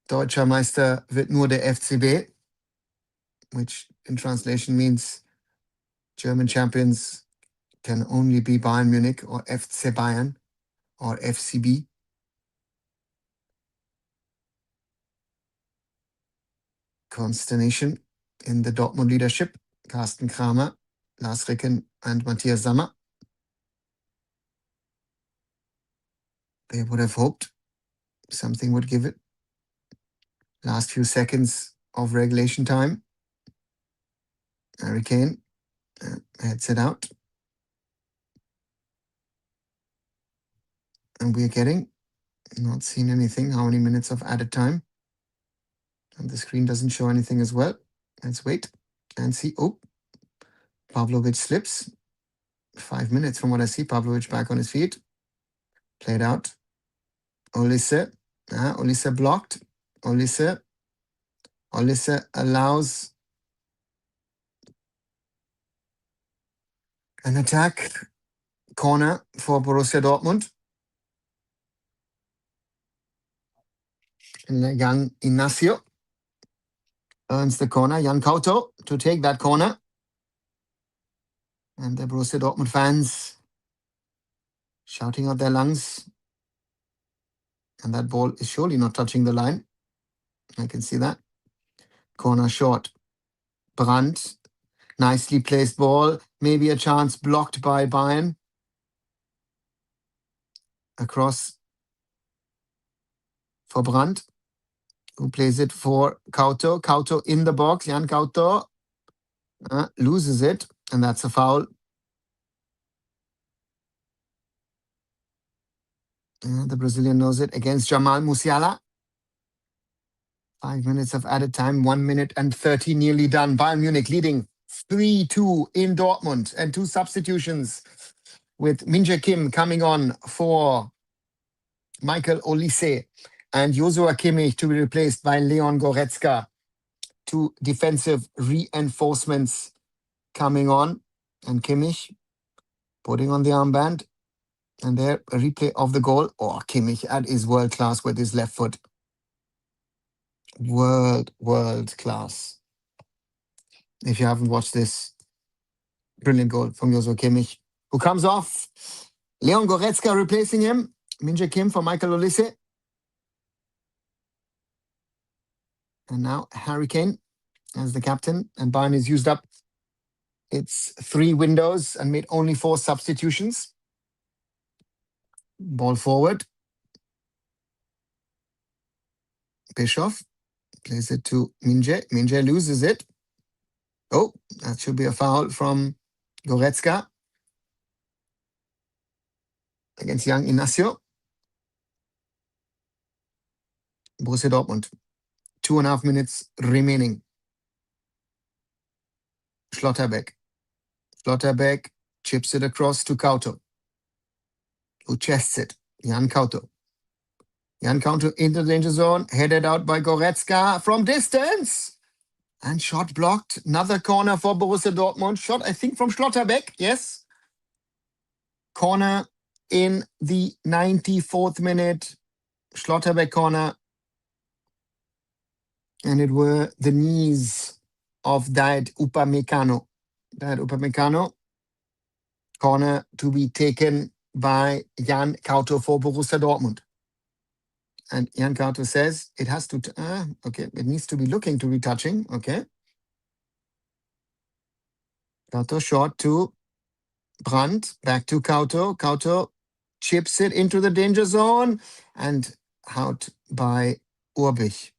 Speaker 1: Deutscher Meister wird nur der FCB, which in translation means German champions can only be Bayern Munich or FC Bayern or FCB. Consternation in the Dortmund leadership. Carsten Kramer, Lars Ricken, and Matthias Sammer. They would have hoped something would give it. Last few seconds of regulation time. Harry Kane heads it out. And we're getting, not seen anything, how many minutes of added time. And the screen doesn't show anything as well. Let's wait and see. Oh, Pavlovic slips. 5 minutes from what I see. Pavlovic back on his feet. Played out. Olise. Olise blocked. Olise allows an attack. Corner for Borussia Dortmund. And young Inacio earns the corner. Jan Couto to take that corner. And the Borussia Dortmund fans shouting out their lungs. And that ball is surely not touching the line. I can see that. Corner short. Brandt. Nicely placed ball. Maybe a chance blocked by Bayern. Across for Brandt, who plays it for Couto. Couto in the box. Jan Couto loses it. And that's a foul. The Brazilian knows it against Jamal Musiala. 5 minutes of added time, 1 minute and 30 nearly done. Bayern Munich leading 3-2 in Dortmund, and 2 substitutions with Min-jae Kim coming on for Michael Olise and Joshua Kimmich to be replaced by Leon Goretzka. 2 defensive reinforcements coming on, and Kimmich putting on the armband. And there, a replay of the goal. Oh, Kimmich at his world class with his left foot. World class. If you haven't watched this, brilliant goal from Joshua Kimmich, who comes off. Leon Goretzka replacing him. Min-jae Kim for Michael Olise. And now Harry Kane as the captain. And Bayern has used up its 3 windows and made only 4 substitutions. Ball forward. Bischoff plays it to Min-jae. Min-jae loses it. Oh, that should be a foul from Goretzka against young Inacio. Borussia Dortmund. 2.5 minutes remaining. Schlotterbeck. Schlotterbeck chips it across to Kauto, who chests it. Jan Kauto. Jan Kauto into the danger zone, headed out by Goretzka from distance. And shot blocked. Another corner for Borussia Dortmund. Shot, I think, from Schlotterbeck. Yes. Corner in the 94th minute. Schlotterbeck corner. And it were the knees of Daed Upamecano. Daed Upamecano. Corner to be taken by Jan Kauto for Borussia Dortmund. And Jan Kauto says it has to, okay, it needs to be looking to be touching. Okay. Kauto short to Brandt, back to Kauto. Kauto chips it into the danger zone and out by Urbich.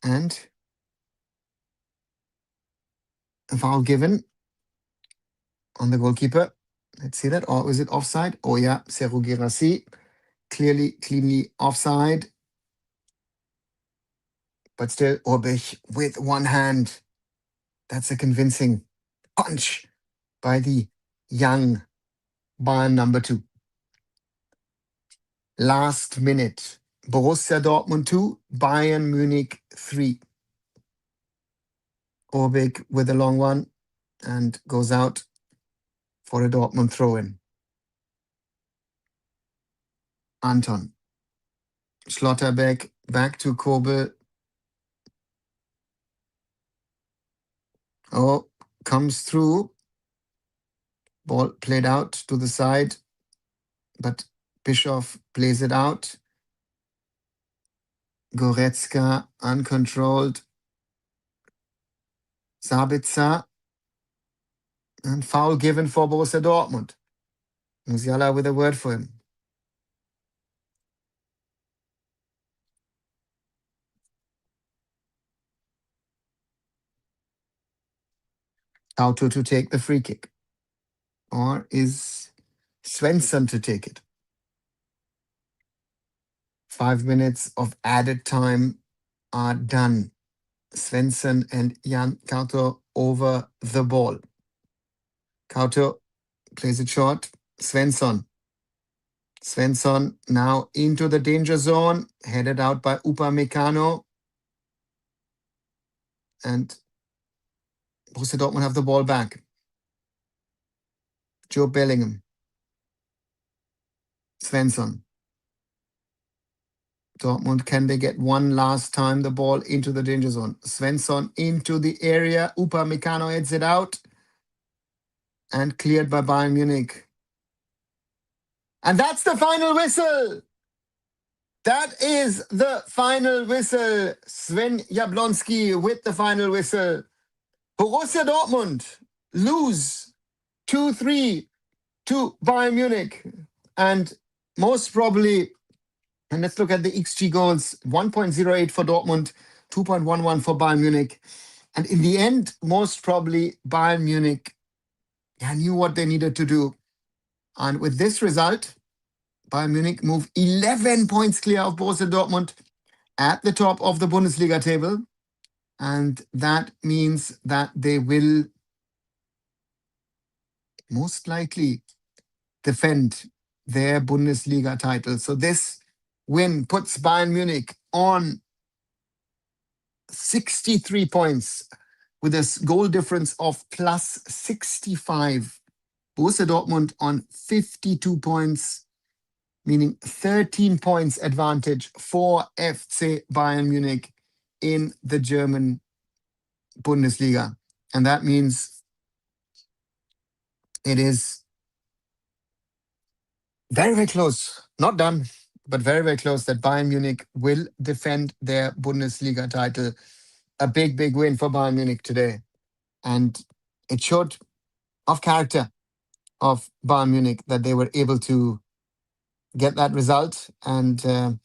Speaker 1: And a foul given on the goalkeeper. Let's see that. Or was it offside? Oh yeah, Serhou Guirassy. Cleanly offside. But still, Urbich with one hand. That's a convincing punch by the young Bayern number 2. Last minute. Borussia Dortmund 2, Bayern Munich 3. Urbich with a long one and goes out for a Dortmund throw-in. Anton. Schlotterbeck back to Kobel. Oh, comes through. Ball played out to the side, but Bischoff plays it out. Goretzka uncontrolled. Sabitzer. And foul given for Borussia Dortmund. Musiala with a word for him. Kauto to take the free kick. Or is Svensson to take it? 5 minutes of added time are done. Svensson and Jan Kauto over the ball. Kauto plays it short. Svensson. Svensson now into the danger zone, headed out by Upamecano. And Borussia Dortmund have the ball back. Joe Bellingham. Svensson. Dortmund, can they get one last time the ball into the danger zone? Svensson into the area. Upamecano heads it out. And cleared by Bayern Munich. And that's the final whistle. That is the final whistle. Sven Jablonski with the final whistle. Borussia Dortmund lose 2-3 to Bayern Munich. And most probably, and let's look at the XG goals, 1.08 for Dortmund, 2.11 for Bayern Munich. And in the end, most probably Bayern Munich knew what they needed to do. And with this result, Bayern Munich move 11 points clear of Borussia Dortmund at the top of the Bundesliga table, and that means that they will most likely defend their Bundesliga title. So this win puts Bayern Munich on 63 points with a goal difference of plus 65. Borussia Dortmund on 52 points, meaning 13 points advantage for FC Bayern Munich in the German Bundesliga. And that means it is very, very close. Not done, but very, very close that Bayern Munich will defend their Bundesliga title. A big, big win for Bayern Munich today. And it showed of character of Bayern Munich that they were able to get that result. And Niko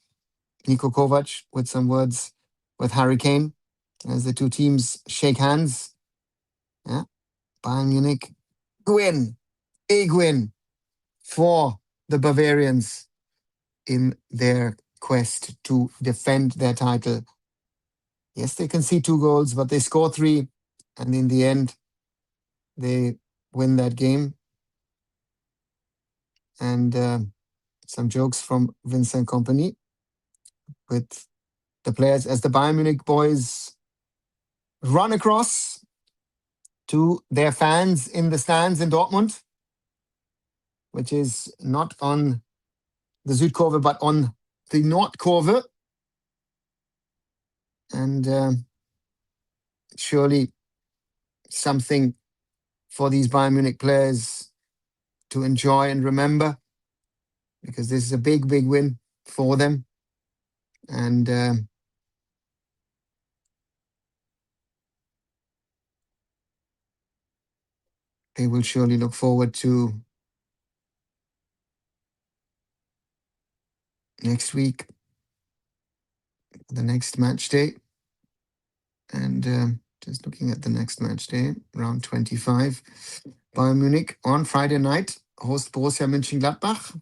Speaker 1: Kovac with some words with Harry Kane as the two teams shake hands. Yeah, Bayern Munich win, big win for the Bavarians in their quest to defend their title. Yes, they concede 2 goals, but they score 3. And in the end, they win that game. And some jokes from Vincent Kompany with the players as the Bayern Munich boys run across to their fans in the stands in Dortmund, which is not on the Südkurve, but on the Nordkurve. And surely something for these Bayern Munich players to enjoy and remember, because this is a big, big win for them. And they will surely look forward to next week, the next match day. And just looking at the next match day, round 25, Bayern Munich on Friday night host Borussia Mönchengladbach,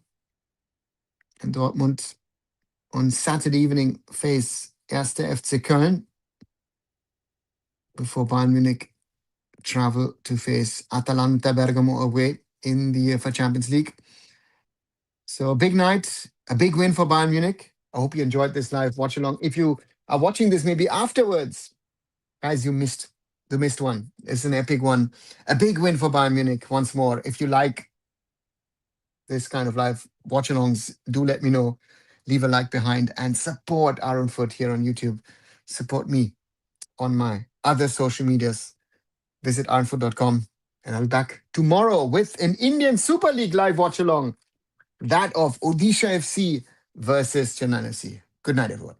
Speaker 1: and Dortmund on Saturday evening face 1. FC Köln before Bayern Munich travel to face Atalanta Bergamo away in the UEFA Champions League. So a big night, a big win for Bayern Munich. I hope you enjoyed this live watch along. If you are watching this maybe afterwards, guys, you missed one. It's an epic one. A big win for Bayern Munich once more. If you like this kind of live watch-alongs, do let me know. Leave a like behind and support arunfoot here on YouTube. Support me on my other social medias. Visit arunfoot.com, and I'll be back tomorrow with an Indian Super League live watch-along, that of Odisha FC versus Chennai FC. Good night, everyone.